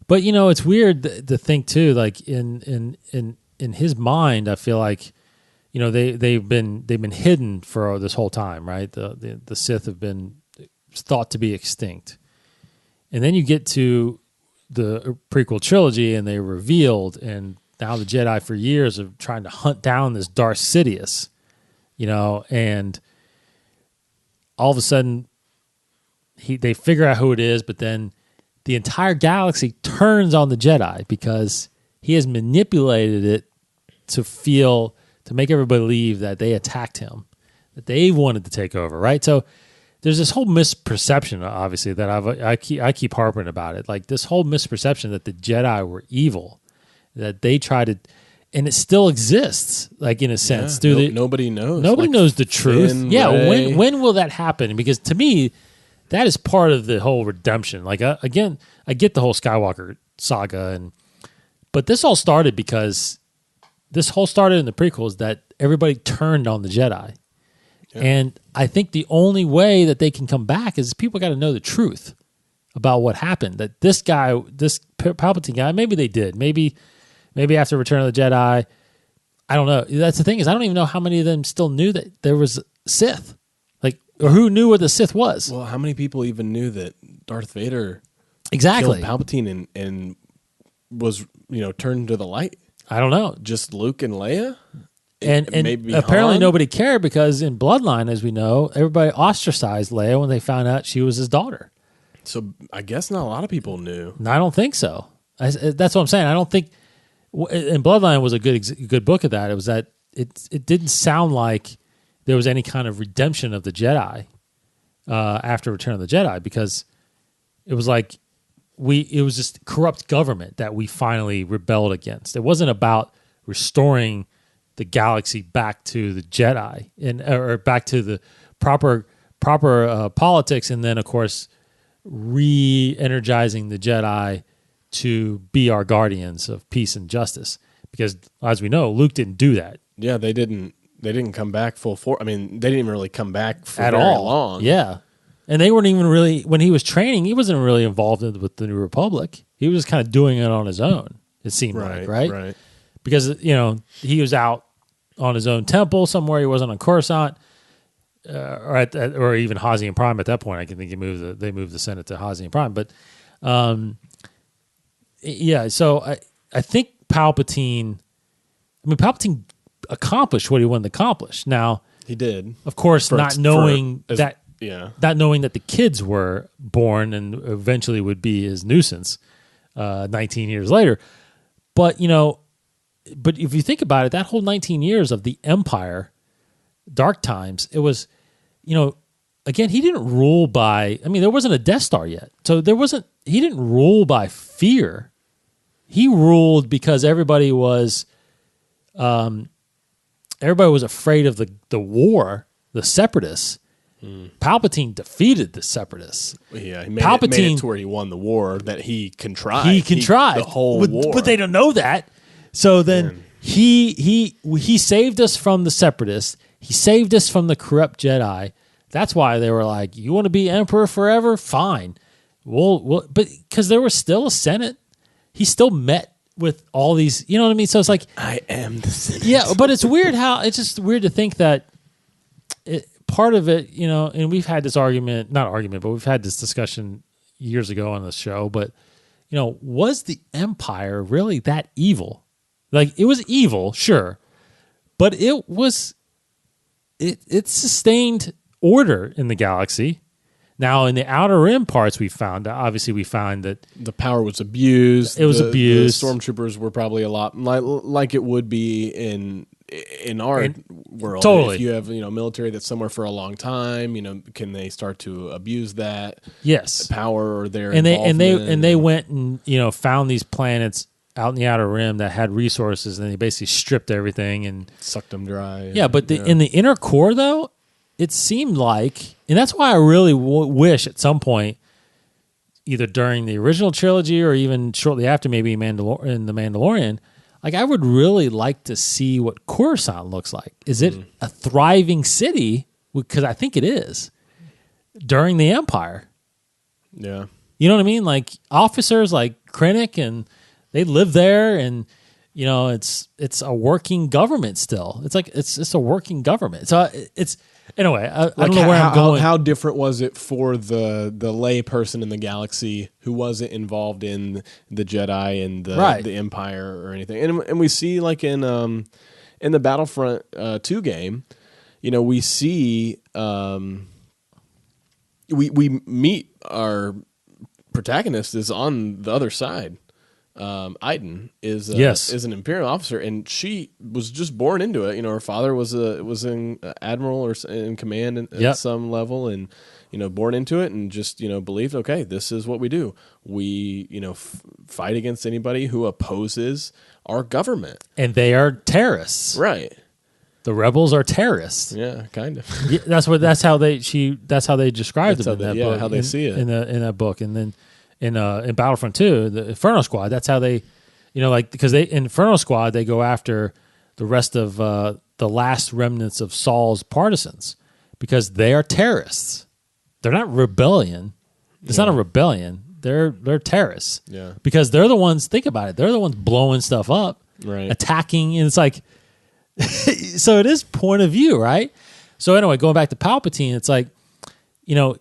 But, you know, it's weird to think too, like in his mind, I feel like, you know, they've been hidden for this whole time, right? The Sith have been thought to be extinct. And then you get to the prequel trilogy and they revealed, and now the Jedi for years are trying to hunt down this Darth Sidious, you know, and all of a sudden they figure out who it is, but then the entire galaxy turns on the Jedi because he has manipulated it to make everybody believe that they attacked him, that they wanted to take over, right? So there's this whole misperception, obviously, that I keep harping about it, like this whole misperception that the Jedi were evil, that they tried to, and it still exists, like in a sense. Nobody knows. Nobody knows the truth. Rey. When will that happen? Because to me, that is part of the whole redemption. Like, again, I get the whole Skywalker saga, but this all started because this whole started in the prequels that everybody turned on the Jedi. Yeah. And I think the only way that they can come back is people got to know the truth about what happened. That this guy, this Palpatine guy, maybe they did. Maybe after Return of the Jedi, I don't know. That's the thing, is I don't even know how many of them still knew that there was Sith. Like, or who knew what the Sith was. Well, how many people even knew that Darth Vader killed Palpatine and was, you know, turned to the light? I don't know. Just Luke and Leia? And maybe apparently Han? Nobody cared, because in Bloodline, as we know, everybody ostracized Leia when they found out she was his daughter. So I guess not a lot of people knew. No, I don't think so. That's what I'm saying. I don't think. And Bloodline was a good book of that. It was that it didn't sound like there was any kind of redemption of the Jedi after Return of the Jedi, because it was like it was just corrupt government that we finally rebelled against. It wasn't about restoring the galaxy back to the Jedi or back to the proper politics, and then of course re-energizing the Jedi to be our guardians of peace and justice. Because as we know, Luke didn't do that. Yeah, they didn't come back full force. I mean, they didn't even really come back for at very all. long. Yeah. And they weren't even really, when he was training, he wasn't really involved with the New Republic. He was just kind of doing it on his own, it seemed like, right? Right. Because, you know, he was out on his own temple somewhere. He wasn't on Coruscant or even Hazian Prime at that point. I can think they moved the Senate to Hazian Prime. But, yeah, so I think Palpatine accomplished what he wanted to accomplish. Now, he did. Of course, not knowing that the kids were born and eventually would be his nuisance 19 years later. But, you know, if you think about it, that whole 19 years of the Empire, dark times, it was, you know, again, he didn't rule by, I mean, there wasn't a Death Star yet. So he didn't rule by fear. He ruled because everybody was afraid of the war, the Separatists. Palpatine defeated the Separatists. Yeah, he made it to where he won the war that he contrived. He contrived the whole war, but they don't know that. So then he saved us from the Separatists. He saved us from the corrupt Jedi. That's why they were like, "You want to be emperor forever? Fine. Well, but because there was still a Senate, he still met with all these, you know what I mean? So it's like, I am the Senate. yeah, but it's weird it's just weird to think that part of it, you know, and we've had this but we've had this discussion years ago on the show, but, you know, was the Empire really that evil? Like, it was evil, sure, but it sustained order in the galaxy. Now, in the Outer Rim parts, we find that the power was abused. It was abused. The stormtroopers were probably a lot like it would be in our world. Totally. If you have, you know, military that's somewhere for a long time, you know, can they start to abuse that yes power or their and involvement? they went and, you know, found these planets out in the Outer Rim that had resources, and they basically stripped everything and sucked them dry. Yeah, but in the inner core, though, it seemed like, and that's why I really wish at some point, either during the original trilogy or even shortly after, maybe in The Mandalorian, like, I would really like to see what Coruscant looks like. Is it a thriving city? Because I think it is during the Empire. Yeah. You know what I mean? Like, officers like Krennic, and they live there, and, you know, it's a working government still. It's like it's a working government. So it's anyway. I don't know where I'm going. How different was it for the lay person in the galaxy who wasn't involved in the Jedi and the Empire or anything? And we see, like, in the Battlefront 2 game, you know, we see we meet our protagonist is on the other side. Iden is an Imperial officer, and she was just born into it. You know, her father was an admiral or in command at some level, and, you know, born into it, and just, you know, believed, okay, this is what we do. We, you know, fight against anybody who opposes our government, and they are terrorists, right? The rebels are terrorists. Yeah, kind of. Yeah, that's how they described them in that book. How they see it in that book, and then. In Battlefront 2, the Inferno Squad, that's how they, you know, like, because in Inferno Squad, they go after the rest of the last remnants of Saul's partisans because they are terrorists. They're not rebellion. It's not a rebellion. They're terrorists. Yeah. Because they're the ones, think about it, they're the ones blowing stuff up, right, attacking, and it's like, so it is point of view, right? So anyway, going back to Palpatine, it's like, you know,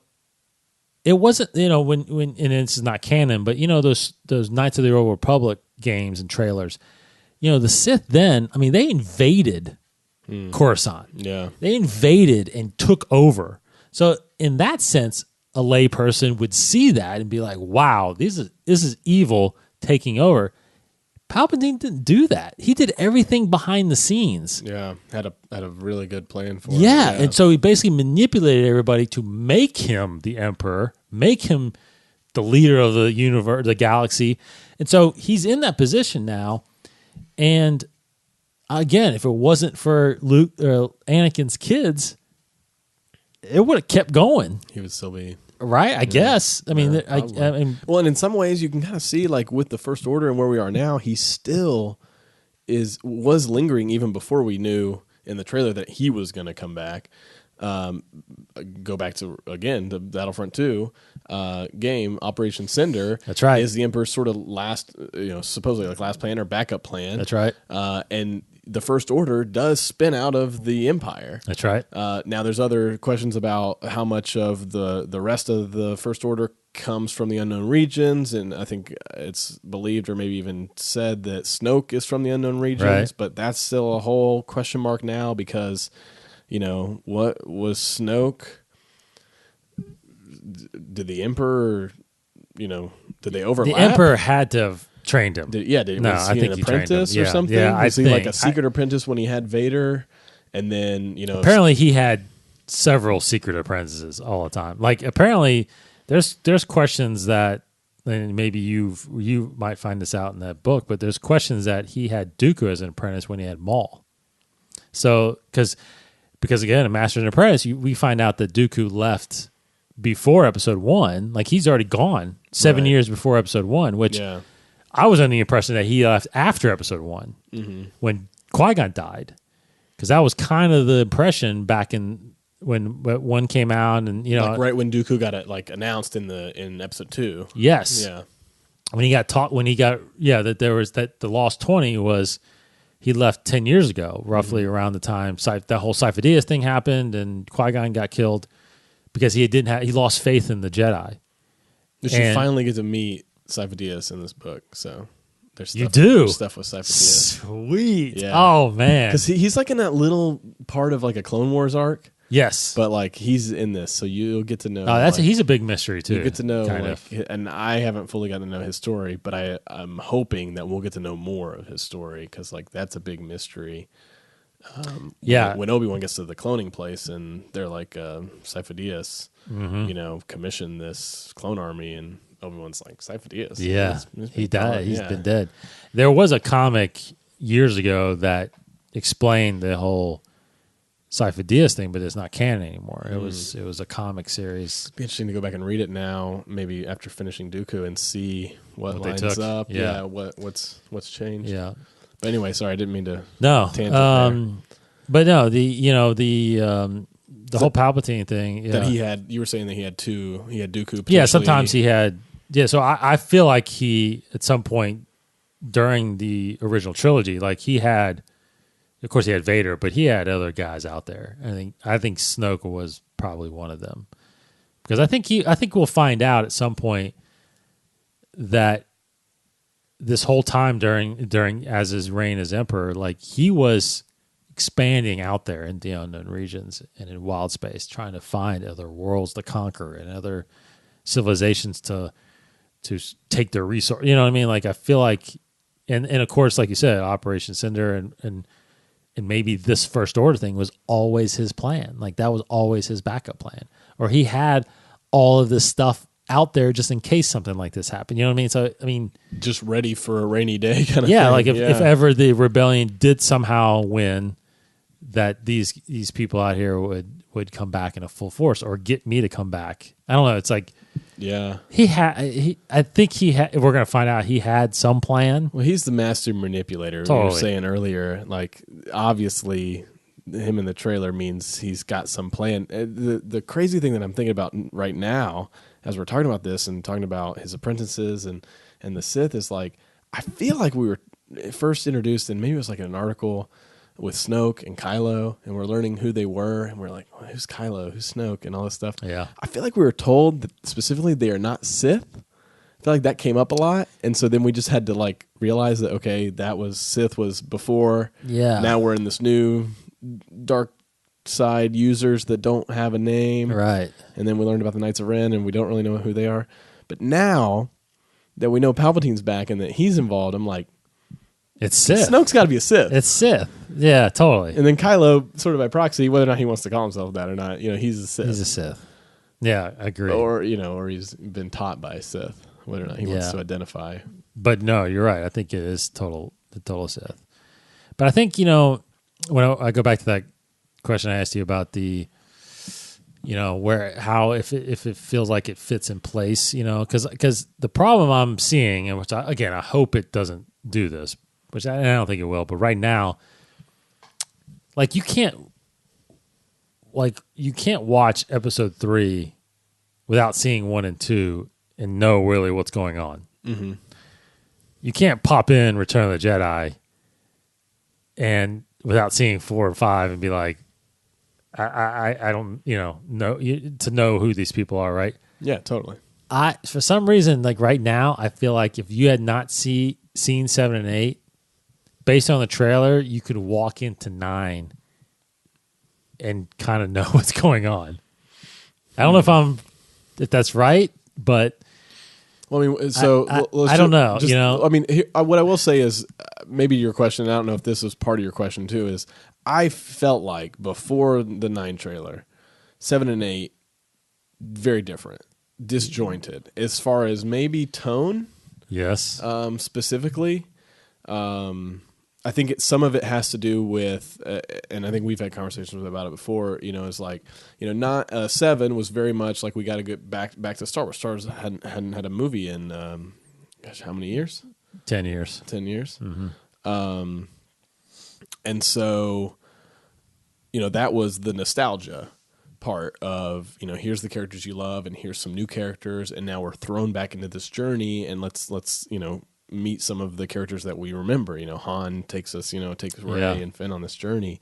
it wasn't, you know, when and this is not canon, but, you know, those Knights of the Old Republic games and trailers, you know, the Sith then, I mean, they invaded Coruscant. Yeah. They invaded and took over. So in that sense, a lay person would see that and be like, wow, this is evil taking over. Palpatine didn't do that. He did everything behind the scenes. Yeah, had a really good plan for it. Yeah, and so he basically manipulated everybody to make him the emperor, make him the leader of the universe, the galaxy. And so he's in that position now. And again, if it wasn't for Luke or Anakin's kids, it would have kept going. He would still be... Right, I guess. I mean, I mean, well, and in some ways, you can kind of see, like, with the First Order and where we are now, he still was lingering even before we knew in the trailer that he was going to come back. Go back to, again, the Battlefront 2 game, Operation Cinder. That's right. Is the Emperor's sort of last, you know, supposedly like last plan or backup plan. That's right. And the First Order does spin out of the Empire. That's right. Now, there's other questions about how much of the rest of the First Order comes from the unknown regions, and I think it's believed or maybe even said that Snoke is from the unknown regions, right. But that's still a whole question mark now because, you know, what was Snoke? Did the Emperor, you know, did they overlap? The Emperor had to have trained him. Was he an apprentice or something? Yeah, was he like a secret apprentice when he had Vader? And then, you know, apparently he had several secret apprentices all the time. Like, apparently there's questions that, and maybe you might find this out in that book, but there's questions that he had Dooku as an apprentice when he had Maul. So, because again, a Master and Apprentice, we find out that Dooku left before Episode 1. Like, he's already gone 7 years before Episode 1, which I was under the impression that he left after Episode 1 when Qui-Gon died. Because that was kind of the impression back in when one came out, and like right when Dooku got it like announced in episode 2. Yes. Yeah. That there was that the Lost 20 was he left 10 years ago, roughly around the time that whole Sifo-Dyas thing happened and Qui-Gon got killed because he lost faith in the Jedi. You should finally get to meet Sifo-Dyas in this book. So there's stuff, there's stuff with Sifo-Dyas. Sweet. Yeah. Oh man. Because he's like in that little part of like a Clone Wars arc. Yes. But like he's in this, so you'll get to know. He's a big mystery too. You get to know, kind of. And I haven't fully gotten to know his story, but I'm hoping that we'll get to know more of his story because like that's a big mystery. When Obi-Wan gets to the cloning place and they're like Sifo-Dyas, commissioned this clone army, and Obi-Wan's like Sifo-Dyas. Yeah, he died. He's been dead. There was a comic years ago that explained the whole Sifo-Dyas thing, but it's not canon anymore. It was a comic series. It'd be interesting to go back and read it now, maybe after finishing Dooku, and see what lines they took. up. Yeah, what's changed. Yeah. But anyway, sorry, I didn't mean to. No. Tangent there. But no, the whole Palpatine thing that he had. You were saying that he had two. He had Dooku. Yeah, sometimes he had. Yeah, so I feel like he at some point during the original trilogy, like he had. Of course, he had Vader, but he had other guys out there. I think Snoke was probably one of them, because I think we'll find out at some point that this whole time during as his reign as emperor, like he was expanding out there in the unknown regions and in wild space, trying to find other worlds to conquer and other civilizations to take their resource. You know what I mean? Like I feel like, and of course, like you said, Operation Cinder and maybe this First Order thing was always his plan. Like that was always his backup plan. Or he had all of this stuff out there just in case something like this happened. You know what I mean? So, I mean... just ready for a rainy day kind of thing. Yeah, like if ever the rebellion did somehow win, that these people out here would come back in a full force or get me to come back. I don't know. It's like... Yeah. I think we're going to find out he had some plan. Well, he's the master manipulator. Totally. We were saying earlier, like, obviously, him in the trailer means he's got some plan. The crazy thing that I'm thinking about right now, as we're talking about this and talking about his apprentices and the Sith, is like, I feel like we were first introduced, and maybe it was like an article with Snoke and Kylo, and we're learning who they were, and we're like, well, who's Kylo, who's Snoke, and all this stuff. Yeah. I feel like we were told that specifically they are not Sith. I feel like that came up a lot, and so then we just had to like realize that, okay, that was Sith was before. Yeah. Now we're in this new dark side users that don't have a name. Right. And then we learned about the Knights of Ren, and we don't really know who they are. But now that we know Palpatine's back and that he's involved, I'm like, it's Sith. Snoke's got to be a Sith. It's Sith. Yeah, totally. And then Kylo, sort of by proxy, whether or not he wants to call himself that or not, he's a Sith. He's a Sith. Yeah, I agree. Or he's been taught by a Sith, whether or not he wants to identify. But no, you're right. I think it is the total Sith. But I think, when I go back to that question I asked you about the, if it feels like it fits in place, because the problem I'm seeing, and which I hope it doesn't do this, which I don't think it will, but right now, like you can't watch episode 3 without seeing 1 and 2 and know really what's going on. Mm-hmm. You can't pop in Return of the Jedi and without seeing 4 and 5 and be like, I don't know to know who these people are, right? Yeah, totally. For some reason, like right now, I feel like if you had not seen 7 and 8, based on the trailer, you could walk into 9 and kind of know what's going on. I don't know if that's right, but well, I mean, so I don't know. I mean, what I will say is maybe your question. I don't know if this was part of your question too. Is I felt like before the 9 trailer, 7 and 8, very different, disjointed as far as maybe tone. Yes. Specifically, I think some of it has to do with, and I think we've had conversations about it before. It's like, not 7 was very much like we got to get back to Star Wars. Star Wars hadn't had a movie in, how many years? 10 years. 10 years. Mm-hmm. And so, that was the nostalgia part of, here's the characters you love and here's some new characters, and now we're thrown back into this journey, and let's meet some of the characters that we remember. Han takes Rey and Finn on this journey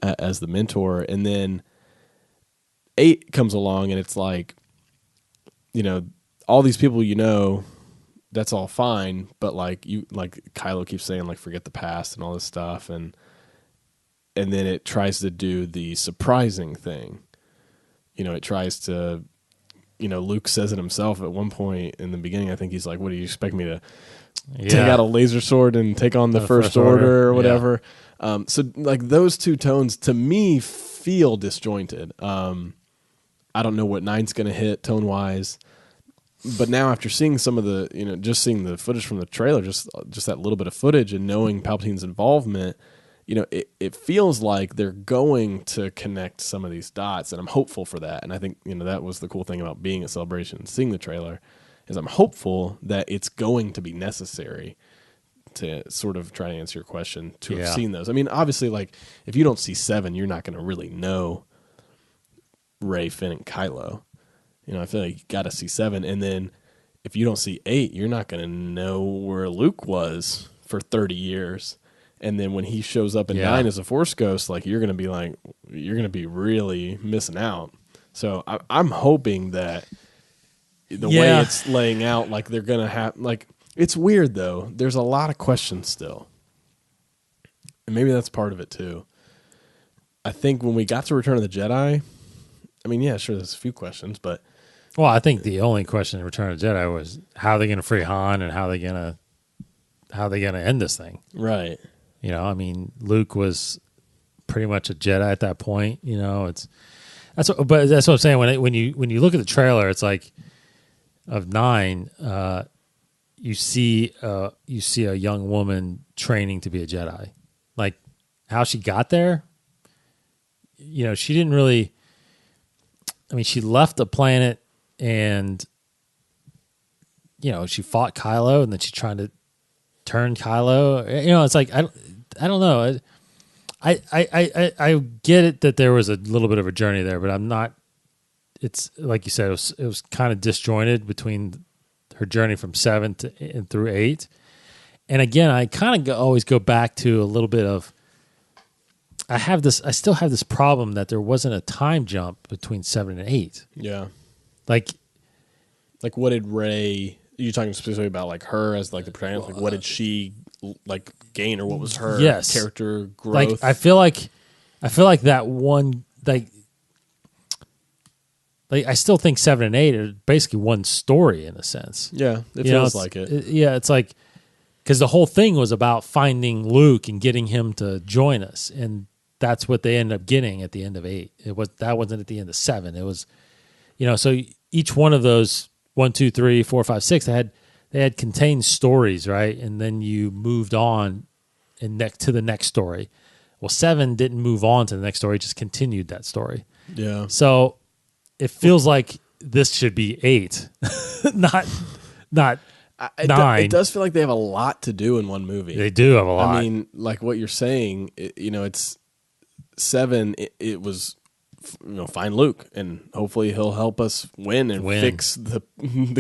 as the mentor, and then 8 comes along, and it's like, all these people, that's all fine, but like Kylo keeps saying, like, forget the past and all this stuff, and then it tries to do the surprising thing. It tries to, Luke says it himself at one point in the beginning. I think he's like, what do you expect me to take out a laser sword and take on the First Order or whatever? Yeah. So like those two tones to me feel disjointed. I don't know what 9's going to hit tone wise, but now after seeing some of the, just seeing the footage from the trailer, just that little bit of footage and knowing Palpatine's involvement, it feels like they're going to connect some of these dots, and I'm hopeful for that. And I think, that was the cool thing about being at Celebration and seeing the trailer, is I'm hopeful that it's going to be necessary to sort of try to answer your question to have seen those. I mean, obviously, like, if you don't see 7, you're not going to really know Rey, Finn, and Kylo. I feel like you got to see 7, and then if you don't see 8, you're not going to know where Luke was for 30 years. And then when he shows up in 9 as a Force ghost, like, you're going to be really missing out. So I'm hoping that the way it's laying out, like, they're going to have, like, it's weird though. There's a lot of questions still. And maybe that's part of it too. I think when we got to Return of the Jedi, I mean, sure, there's a few questions, but. Well, I think the only question in Return of the Jedi was how are they going to free Han and how are they going to end this thing? Right. I mean, Luke was pretty much a Jedi at that point. That's what I'm saying. When you look at the trailer, it's like of 9, you see a young woman training to be a Jedi. Like, how she got there, she didn't really. I mean, she left the planet and she fought Kylo, and then she tried to turn Kylo. It's like I don't know. I get it that there was a little bit of a journey there, but I'm not. It's like you said, it was kind of disjointed between her journey from 7 through 8, and again, I kind of always go back to a little bit of. I still have this problem that there wasn't a time jump between 7 and 8. Yeah, like what did Rey? Are you talking specifically about like her as like the protagonist? Like, what did she like gain, or what was her character growth? Like, I feel like that one like I still think 7 and 8 are basically one story in a sense. Yeah, it feels like it. It's like because the whole thing was about finding Luke and getting him to join us, and that's what they ended up getting at the end of 8. That wasn't at the end of 7. It was, so each one of those 1, 2, 3, 4, 5, 6, they had contained stories, right? And then you moved on to the next story. Well, 7 didn't move on to the next story; it just continued that story. Yeah. So it feels like this should be 8, not 9. It does feel like they have a lot to do in one movie. They do have a lot. I mean, like what you're saying, it's 7. It was, find Luke, and hopefully he'll help us win and fix the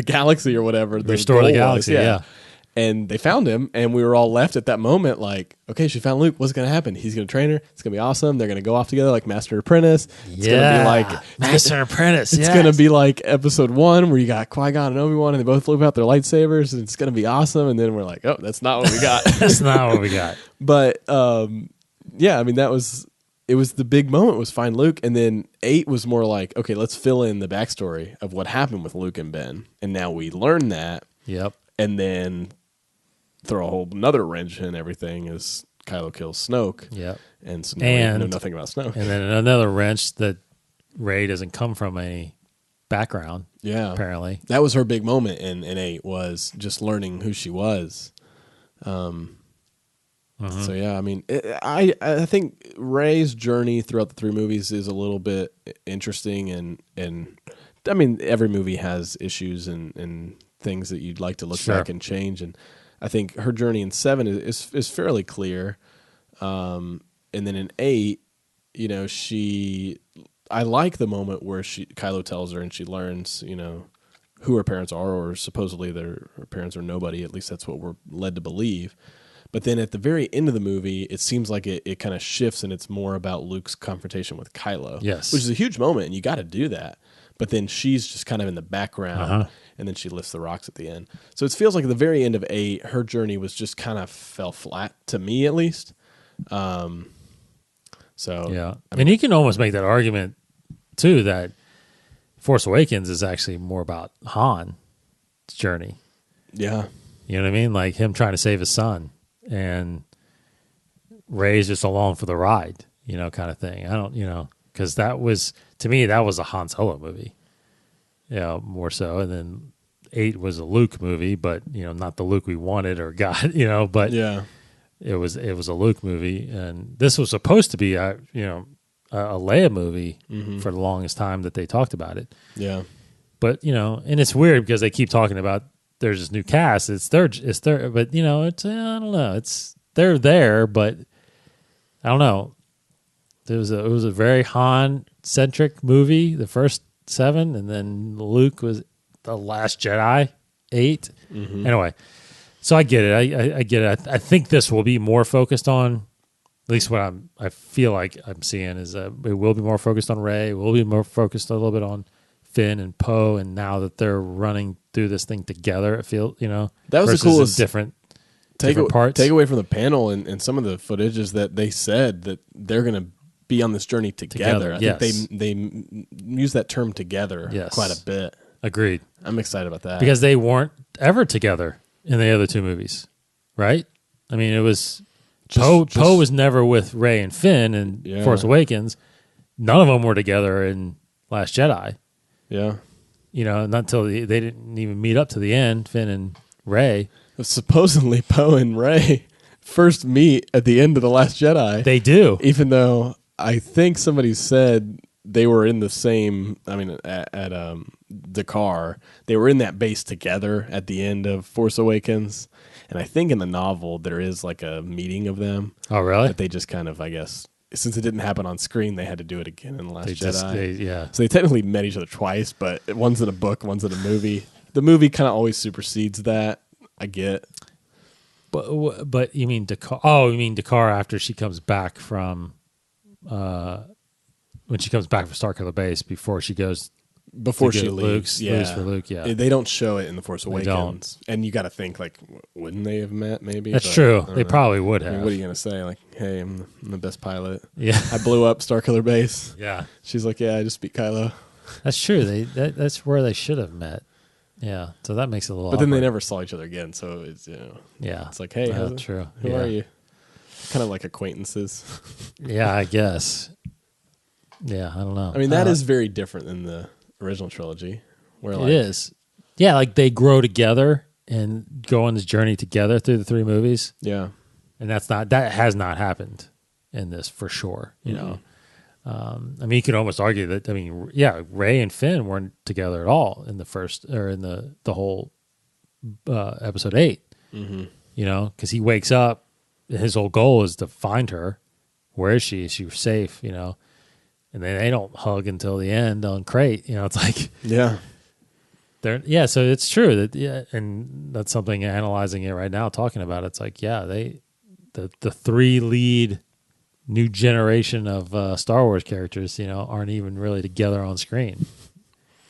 galaxy or whatever. Restore the galaxy, yeah. And they found him, and we were all left at that moment like, okay, she found Luke. What's going to happen? He's going to train her. It's going to be awesome. They're going to go off together like Master and Apprentice. It's going to be like Master and Apprentice. It's going to be like Episode 1 where you got Qui-Gon and Obi-Wan, and they both flip out their lightsabers, and it's going to be awesome. And then we're like, oh, that's not what we got. That's not what we got. But I mean, it was the big moment was find Luke, and then 8 was more like, okay, let's fill in the backstory of what happened with Luke and Ben, and now we learn that. Yep. And then throw a whole another wrench in everything as Kylo kills Snoke. Yep. And so now we know nothing about Snoke. And then another wrench that Rey doesn't come from any background. Yeah. Apparently. That was her big moment in 8 was just learning who she was. So yeah, I mean, I think Rey's journey throughout the 3 movies is a little bit interesting, and I mean, every movie has issues and things that you'd like to look back and change, and I think her journey in 7 is fairly clear, and then in 8, she I like the moment where Kylo tells her and she learns, who her parents are, or supposedly her parents are nobody. At least that's what we're led to believe. But then at the very end of the movie, it seems like it kind of shifts and it's more about Luke's confrontation with Kylo. Yes. Which is a huge moment, and you got to do that. But then she's just kind of in the background, and then she lifts the rocks at the end. So it feels like at the very end of 8, her journey was just kind of fell flat, to me at least. So yeah. And you can almost make that argument, too, that Force Awakens is actually more about Han's journey. Yeah. You know what I mean? Like him trying to save his son. And Rey's just along for the ride, kind of thing. I don't, because that was, to me, that was a Han Solo movie. Yeah, more so. And then 8 was a Luke movie, but, not the Luke we wanted or got, but yeah, it was a Luke movie. And this was supposed to be, a Leia movie for the longest time that they talked about it. Yeah. But, and it's weird because they keep talking about there's this new cast. It's their, but it's I don't know. They're there, but I don't know. It was a very Han centric movie, the first 7, and then Luke was the Last Jedi 8. Anyway, so I get it. I get it. I think this will be more focused on, at least what I feel like I'm seeing is it will be more focused on Rey. It will be more focused a little bit on Finn and Poe, and now that they're running through this thing together, it feels that was the coolest different parts. Take away from the panel and some of the footage is that they said that they're going to be on this journey together. I think they use that term together quite a bit. Agreed. I'm excited about that because they weren't ever together in the other 2 movies, right? I mean, it was Poe was never with Rey and Finn in Force Awakens. None of them were together in Last Jedi. Yeah. Not until they didn't even meet up to the end, Finn and Rey. Supposedly, Poe and Rey first meet at the end of The Last Jedi. They do. Even though I think somebody said they were in the same, at Dakar, they were in that base together at the end of Force Awakens. And I think in the novel, there is like a meeting of them. Oh, really? That they just kind of, I guess, since it didn't happen on screen, they had to do it again in The Last Jedi. So they technically met each other twice, but one's in a book, one's in a movie. The movie kind of always supersedes that. I get. But you mean Dakar? Oh, you mean Dakar after she comes back from, when she comes back from Starkiller Base before she goes. Before she leaves, Luke's for Luke, yeah. They don't show it in The Force Awakens. And you got to think, like, wouldn't they have met, maybe? That's true. They probably would have. What are you going to say? Like, hey, I'm the best pilot. Yeah. I blew up Starkiller Base. Yeah. She's like, yeah, I just beat Kylo. That's true. That's where they should have met. Yeah. So that makes it a little But then they awkward. never saw each other again, so it's, Yeah. It's like, hey, true. Who are you? Kind of like acquaintances. Yeah, I guess. Yeah, I don't know. I mean, that is very different than the original trilogy. Where it is. Yeah, like they grow together and go on this journey together through the 3 movies. Yeah. And that has not happened in this for sure. You know, you could almost argue that. Rey and Finn weren't together at all in the first or in the whole episode 8. Because he wakes up, his whole goal is to find her. Where is she? Is she safe? And then they don't hug until the end on Crate. It's like so it's true that and that's something analyzing it right now, talking about it, it's like the 3 lead new generation of Star Wars characters, aren't even really together on screen,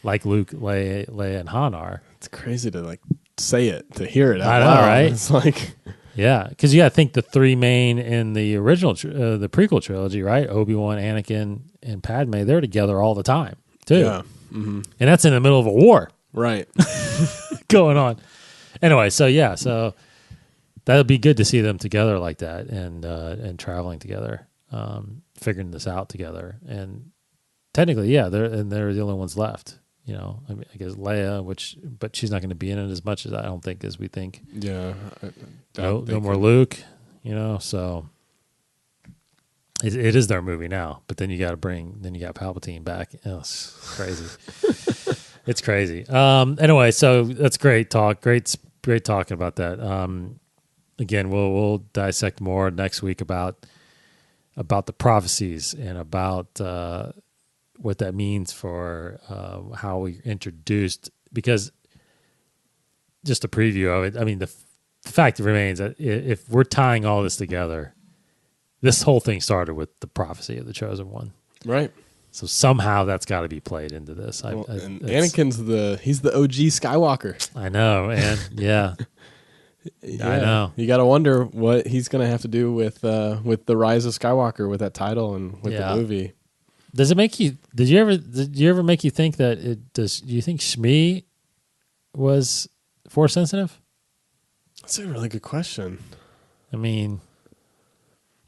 like Luke, Leia, and Han are. It's crazy to say it, to hear it out I know, loud. right? It's like, yeah, because you got to think the 3 main in the original, the prequel trilogy, right? Obi-Wan, Anakin, and Padme, they're together all the time, too. Yeah. And that's in the middle of a war. Right. Going on. Anyway, so that would be good to see them together like that and traveling together, figuring this out together. And technically, they're the only ones left. I guess Leia, but she's not going to be in it as much as we think. Yeah. No more Luke, so it is their movie now. But then you got Palpatine back. Oh, it's crazy. It's crazy. Anyway, so that's great talk. Great talking about that. Again, we'll dissect more next week about the prophecies and about what that means for how we introduced, because just a preview of it. I mean, the fact remains that if we're tying all this together, this whole thing started with the prophecy of the Chosen One. Right. So somehow that's got to be played into this. And Anakin's he's the OG Skywalker. I know, and yeah. I know. You got to wonder what he's going to have to do with the Rise of Skywalker, with that title and with the movie. Does it make you? Did you ever make you think that it does? Do you think Shmi was Force sensitive? That's a really good question. I mean,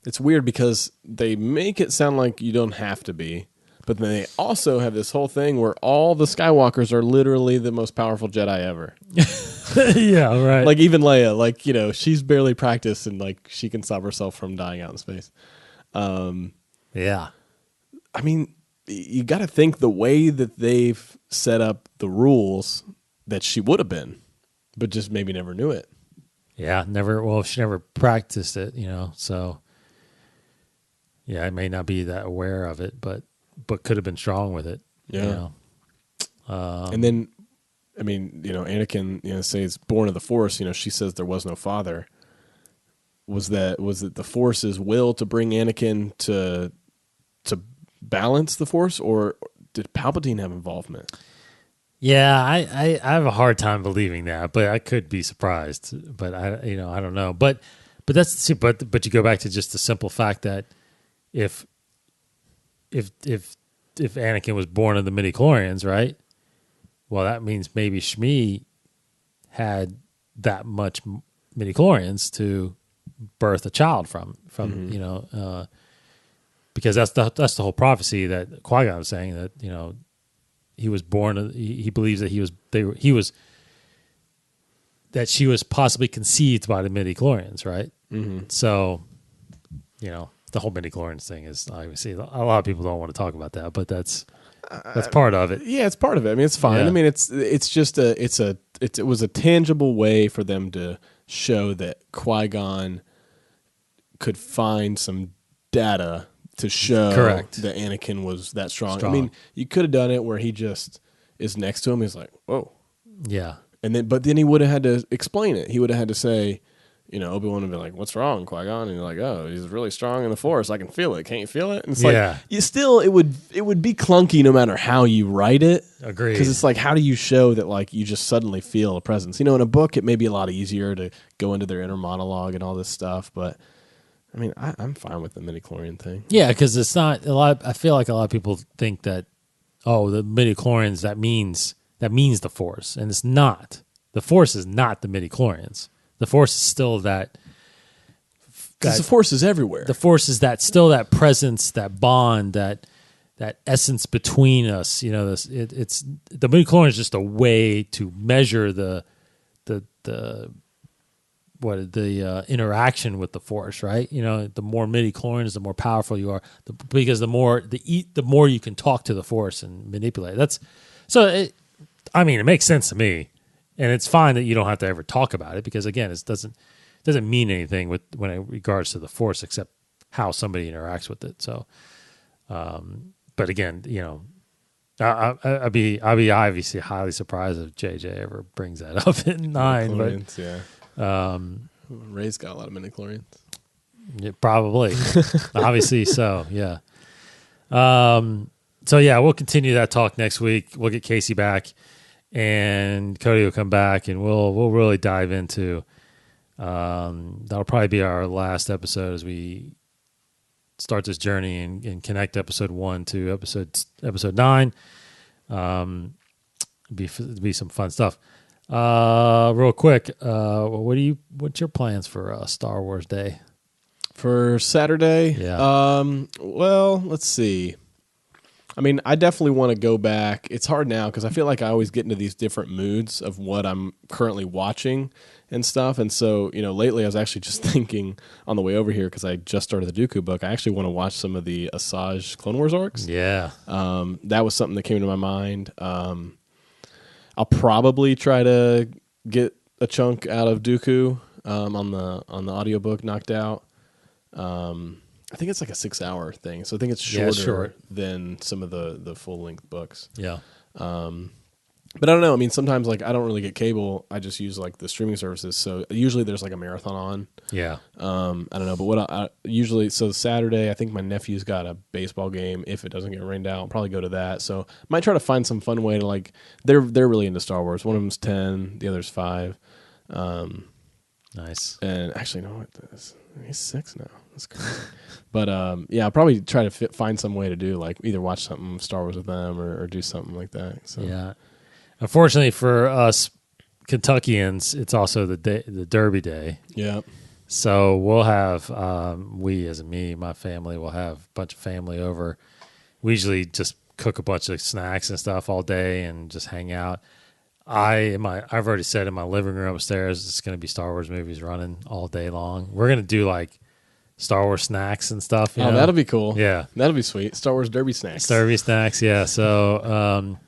it's weird because they make it sound like you don't have to be, but then they also have this whole thing where all the Skywalkers are literally the most powerful Jedi ever. Yeah, right. Like even Leia, like, you know, she's barely practiced and like she can stop herself from dying out in space. Yeah. I mean, you got to think the way that they've set up the rules that she would have been, but just maybe never knew it. Yeah, never. Well, she never practiced it, you know. So, yeah, I may not be that aware of it, but could have been strong with it. Yeah. You know? And then, I mean, you know, Anakin, you know, says born of the Force. You know, she says there was no father. Was it the Force's will to bring Anakin to balance the Force, or did Palpatine have involvement? Yeah, I have a hard time believing that, but I could be surprised. But I don't know. But you go back to just the simple fact that if Anakin was born of the midi-chlorians, right? Well, that means maybe Shmi had that much midi-chlorians to birth a child from Mm-hmm. you know, because that's the whole prophecy that Qui-Gon was saying, that, you know, he was born. He believes that that she was possibly conceived by the midi-chlorians, right? Mm-hmm. So, you know, the whole midi-chlorians thing is, obviously, a lot of people don't want to talk about that, but that's part of it. Yeah, it's part of it. I mean, it's fine. Yeah. I mean, it's just it was a tangible way for them to show that Qui-Gon could find some data to show Correct. that Anakin was that strong. I mean, you could have done it where he just is next to him. He's like, whoa. Yeah. But then he would have had to explain it. He would have had to say, you know, Obi-Wan would be like, what's wrong, Qui-Gon? And you're like, oh, he's really strong in the Force. I can feel it. Can't you feel it? And it's like, it would be clunky no matter how you write it. Agreed. Because it's like, how do you show that, like, you just suddenly feel a presence? You know, in a book, it may be a lot easier to go into their inner monologue and all this stuff, but I mean, I'm fine with the midi-chlorian thing. Yeah, because it's not a lot. I feel like a lot of people think that, oh, the midi-chlorians, that means the Force, and it's not. The Force is not the midi-chlorians. The Force is still that. Because the Force is everywhere. The Force is still that presence, that bond, that essence between us. You know, it's the midi-chlorian is just a way to measure the interaction with the Force, right? You know, the more midi-chlorians, the more powerful you are, because the more you can talk to the Force and manipulate. It makes sense to me, and it's fine that you don't have to ever talk about it, because again, it doesn't mean anything when it regards to the Force except how somebody interacts with it. So, but again, you know, I'd be obviously highly surprised if JJ ever brings that up in 9. But yeah. Ray's got a lot of midi-chlorians. Yeah, probably. Obviously so, yeah. So, yeah, we'll continue that talk next week. We'll get Casey back, and Cody will come back, and we'll really dive into that'll probably be our last episode as we start this journey and connect episode 1 to episode 9. Be some fun stuff. Real quick, what's your plans for Star Wars Day? For Saturday? Yeah. Well, let's see. I mean, I definitely want to go back. It's hard now because I feel like I always get into these different moods of what I'm currently watching and stuff. And so, you know, lately I was actually just thinking on the way over here, because I just started the Dooku book, I actually want to watch some of the Asajj Clone Wars arcs. Yeah. That was something that came to my mind. I'll probably try to get a chunk out of Dooku on the audiobook knocked out. I think it's like a 6-hour thing, so I think it's shorter Yeah, short. than some of the full length books. Yeah. But I don't know. I mean, sometimes like I don't really get cable. I just use like the streaming services. So usually there's like a marathon on. Yeah. I don't know, but what I usually, so Saturday, I think my nephew's got a baseball game. If it doesn't get rained out, I'll probably go to that. So might try to find some fun way to like, they're really into Star Wars. One of them's 10, the other's 5. Nice. And actually, no, he's 6 now. That's crazy. But yeah, I'll probably try to find some way to do like either watch something Star Wars with them or do something like that. So yeah. Unfortunately for us Kentuckians, it's also the Derby Day. yeah. So we'll have, we as in me, my family, will have a bunch of family over. We usually just cook a bunch of snacks and stuff all day and just hang out. I've already said in my living room upstairs, it's going to be Star Wars movies running all day long. We're going to do like Star Wars snacks and stuff. You know? That'll be cool. Yeah. That'll be sweet. Star Wars Derby snacks. Derby snacks, yeah. So,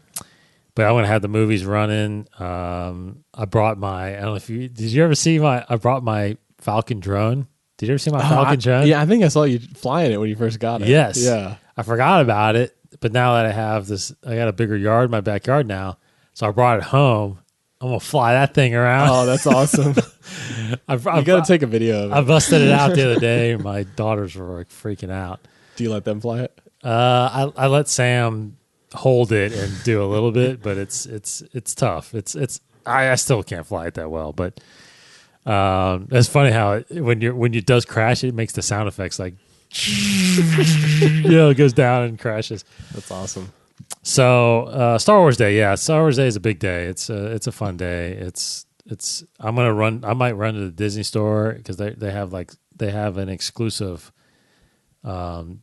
but I want to have the movies running. I brought I don't know if did you ever see I brought my Falcon drone. Did you ever see my Falcon drone? Yeah, I think I saw you flying it when you first got it. Yes. Yeah. I forgot about it, but now that I have this, I got a bigger yard in my backyard now, so I brought it home. I'm going to fly that thing around. Oh, that's awesome. You got to take a video of it. I busted it out the other day. My daughters were like freaking out. Do you let them fly it? I let Sam hold it and do a little bit, but it's tough. I still can't fly it that well, but it's funny how when it does crash, it makes the sound effects like it goes down and crashes. That's awesome. So Star Wars Day, yeah, Star Wars Day is a big day. It's a fun day. I might run to the Disney store because they have an exclusive 20th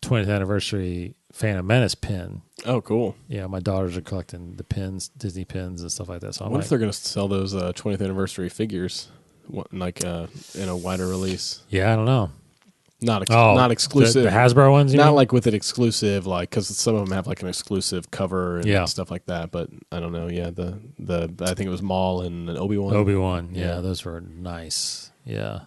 anniversary Phantom Menace pin. Oh, cool. Yeah, my daughters are collecting the pins, Disney pins and stuff like that. So what if they're going to sell those 20th anniversary figures like in a wider release? Yeah, I don't know. Not exclusive. The Hasbro ones? Not like with an exclusive, like, because some of them have like an exclusive cover and stuff like that. But I don't know. Yeah, I think it was Maul and an Obi-Wan. Obi-Wan, yeah, those were nice. Yeah.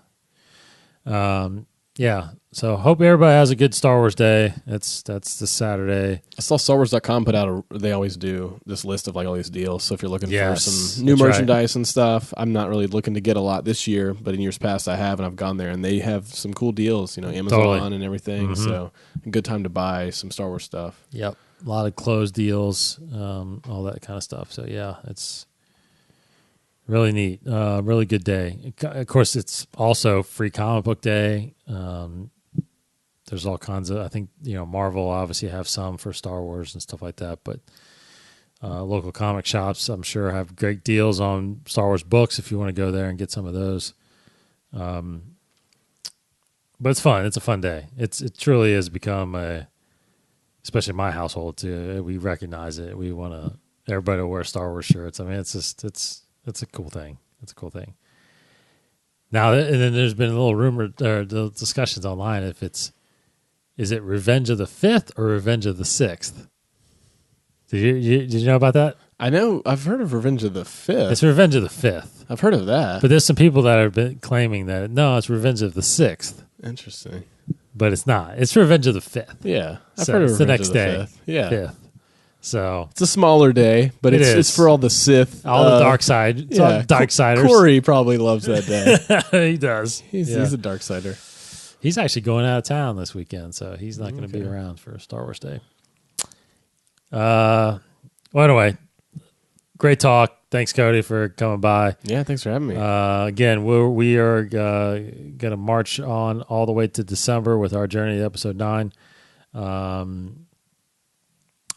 Yeah, so hope everybody has a good Star Wars Day. That's this Saturday. I saw StarWars.com put out they always do this list of like all these deals. So if you're looking for some new merchandise and stuff, I'm not really looking to get a lot this year, but in years past I have, and I've gone there and they have some cool deals, Amazon and everything. Mm-hmm. So a good time to buy some Star Wars stuff. Yep, a lot of closed deals, all that kind of stuff. So yeah, it's really neat. Really good day. Of course, it's also Free Comic Book Day. There's all kinds of, I think, Marvel obviously have some for Star Wars and stuff like that, but local comic shops, I'm sure, have great deals on Star Wars books if you want to go there and get some of those. But it's fun. It's a fun day. It truly has become especially my household too. We recognize it. We want everybody to wear Star Wars shirts. I mean, it's a cool thing. It's a cool thing. Now, and then there's been a little rumor or the discussions online if is it Revenge of the 5th or Revenge of the 6th? Did you know about that? I know. I've heard of Revenge of the 5th. It's Revenge of the 5th. I've heard of that. But there's some people that have been claiming that, no, it's Revenge of the 6th. Interesting. But it's not. It's Revenge of the 5th. Yeah. I've heard of it's Revenge the next of the day. 5th. Yeah. 5th. So it's a smaller day, but it's for all the Sith. All the dark side. It's all dark siders. Corey probably loves that day. He does. He's a dark sider. He's actually going out of town this weekend, so he's not going to be around for Star Wars Day. Well, anyway, great talk. Thanks, Cody, for coming by. Yeah, thanks for having me. Again, we are going to march on all the way to December with our journey to episode 9. I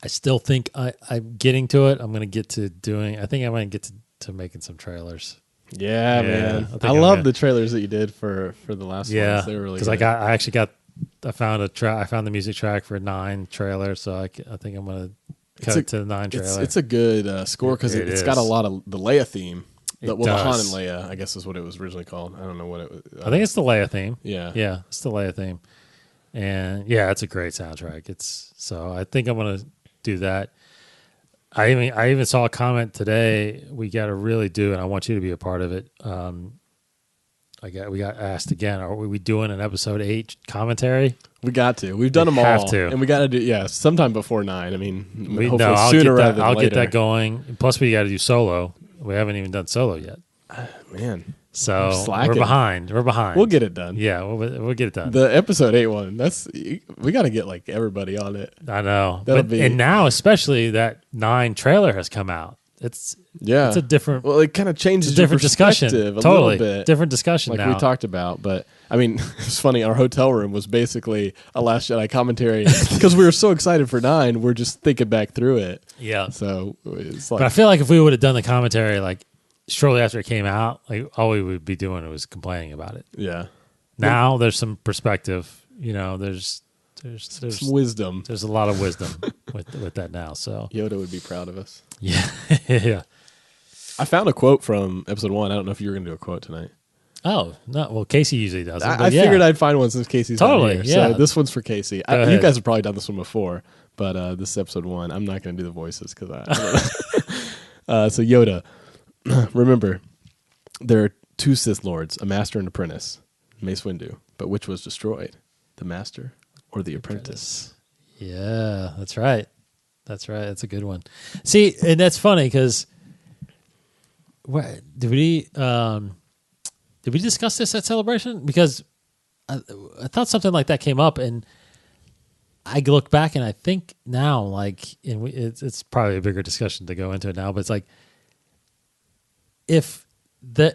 still think I'm getting to it. I'm going to get to I think I'm going to get to making some trailers. Yeah, man. I love the trailers that you did for the last ones. They were really good. Because I found the music track for 9 trailer, so I think I'm going to cut it to the 9 trailer. It's a good score because it's got a lot of the Leia theme. The Han and Leia, I guess, is what it was originally called. I don't know what it was. I think it's the Leia theme. Yeah. Yeah, it's the Leia theme. And yeah, it's a great soundtrack. So I think I'm going to do that. I even saw a comment today. We got to really do, and I want you to be a part of it. We got asked again. Are we doing an episode 8 commentary? We got to. We've done them have all, to. and we got to do sometime before 9. I mean, hopefully I'll sooner rather than I'll later. get that going. Plus, we got to do solo. We haven't even done solo yet. Man, so we're behind. We'll get it done. Yeah, we'll get it done. The episode 8 one. We got to get like everybody on it. I know. And now, especially that 9 trailer has come out. It's a different. Well, it kind of changes different discussion. A totally little bit. Different discussion. Like now. we talked about, but I mean, it's funny. Our hotel room was basically a Last Jedi commentary because we were so excited for 9. We're just thinking back through it. Yeah. So it's like. But I feel like if we would have done the commentary like shortly after it came out, like all we would be doing was complaining about it. Yeah. Now there's some perspective. There's some wisdom. There's a lot of wisdom with that now. So Yoda would be proud of us. Yeah. Yeah. I found a quote from episode 1. I don't know if you were going to do a quote tonight. Oh, no. Well, Casey usually does it. I figured I'd find one since Casey's totally not here. Yeah. So this one's for Casey. You guys have probably done this one before, but this is episode 1. I'm not going to do the voices because I don't know. So Yoda, remember, there are 2 Sith Lords, a master and apprentice, Mace Windu. But which was destroyed, the master or the apprentice? Yeah, that's right. That's right. That's a good one. See, and that's funny because did we discuss this at Celebration? Because I thought something like that came up, and I look back and I think now, like, and it's probably a bigger discussion to go into it now, but it's like if the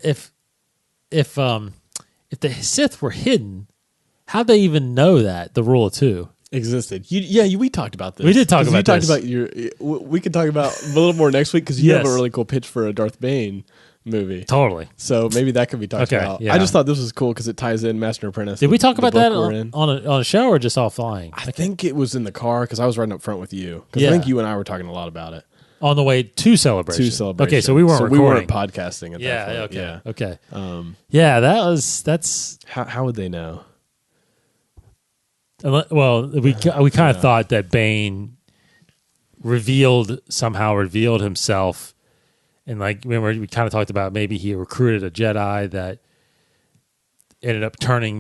Sith were hidden, how'd they even know that the rule of 2 existed? We talked about this. We did talk about this. We could talk about a little more next week because you have a really cool pitch for a Darth Bane movie. Totally. So maybe that could be talked about. Yeah. I just thought this was cool because it ties in Master and Apprentice. Did we talk about that on a show or just all flying? I think it was in the car because I was riding up front with you. Because I think you and I were talking a lot about it. On the way to Celebration. Okay, so we weren't recording. We weren't podcasting at that point. Okay. That's... How would they know? Well, we kind of thought that Bane somehow revealed himself, and like remember we kind of talked about maybe he recruited a Jedi that ended up coming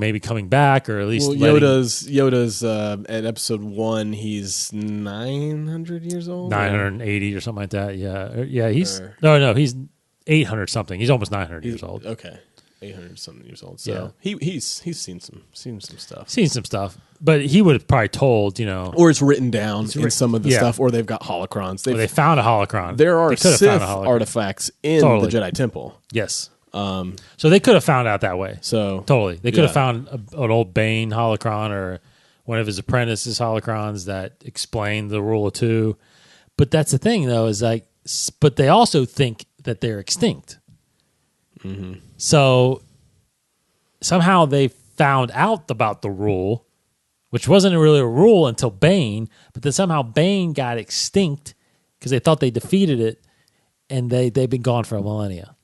back, or at least Yoda's at episode 1 he's 900 years old, 980 or something like that. Yeah. He's 800 something. He's almost 900 years old. Okay. 800 something years old. So he's seen some stuff. Seen some stuff. But he would have probably told, or it's written down in some of the stuff, or they've got holocrons. They found a holocron. There are Sith artifacts in the Jedi Temple. Yes. So they could have found out that way. So totally, they could have found an old Bane holocron or one of his apprentices holocrons that explained the rule of 2. But that's the thing, though, is like, but they also think that they're extinct. Mm-hmm. So somehow they found out about the rule, which wasn't really a rule until Bane, but then somehow Bane got extinct because they thought they defeated it, and they've been gone for a millennia.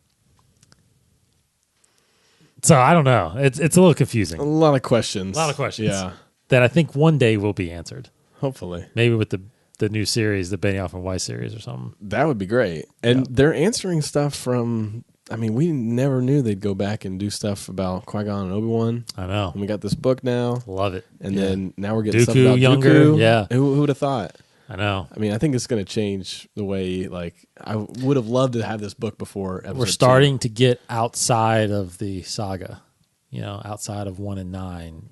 So I don't know. It's a little confusing. A lot of questions. Yeah. That I think one day will be answered. Hopefully. Maybe with the new series, the Benioff and Weiss series or something. That would be great. And they're answering stuff from... I mean, we never knew they'd go back and do stuff about Qui-Gon and Obi-Wan. I know. And we got this book now. Love it. And then now we're getting Dooku, stuff about younger. Dooku. Yeah. Who would have thought? I know. I mean, I think it's going to change the way, like, I would have loved to have this book before episode 2. We're starting to get outside of the saga, outside of 1 and 9.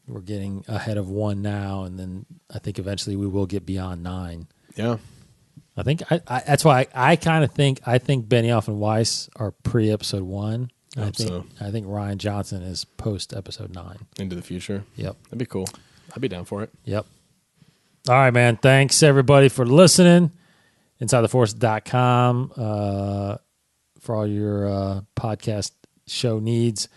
We're getting ahead of 1 now, and then I think eventually we will get beyond 9. Yeah. I think that's why I kind of think Benioff and Weiss are pre-episode 1. I think Rian Johnson is post-episode 9. Into the future? Yep. That'd be cool. I'd be down for it. Yep. All right, man. Thanks, everybody, for listening. InsideTheForce.com for all your podcast show needs.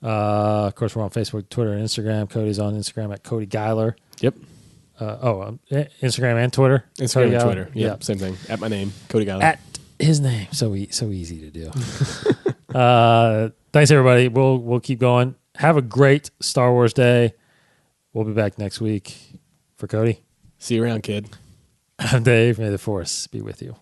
Of course, we're on Facebook, Twitter, and Instagram. Cody's on Instagram at Cody Geiler. Yep. Instagram and Twitter. Instagram and Twitter. Yep. Same thing. At my name, Cody Geiler. At his name. So easy to do. Thanks, everybody. We'll keep going. Have a great Star Wars day. We'll be back next week. For Cody. See you around, kid. I'm Dave. May the Force be with you.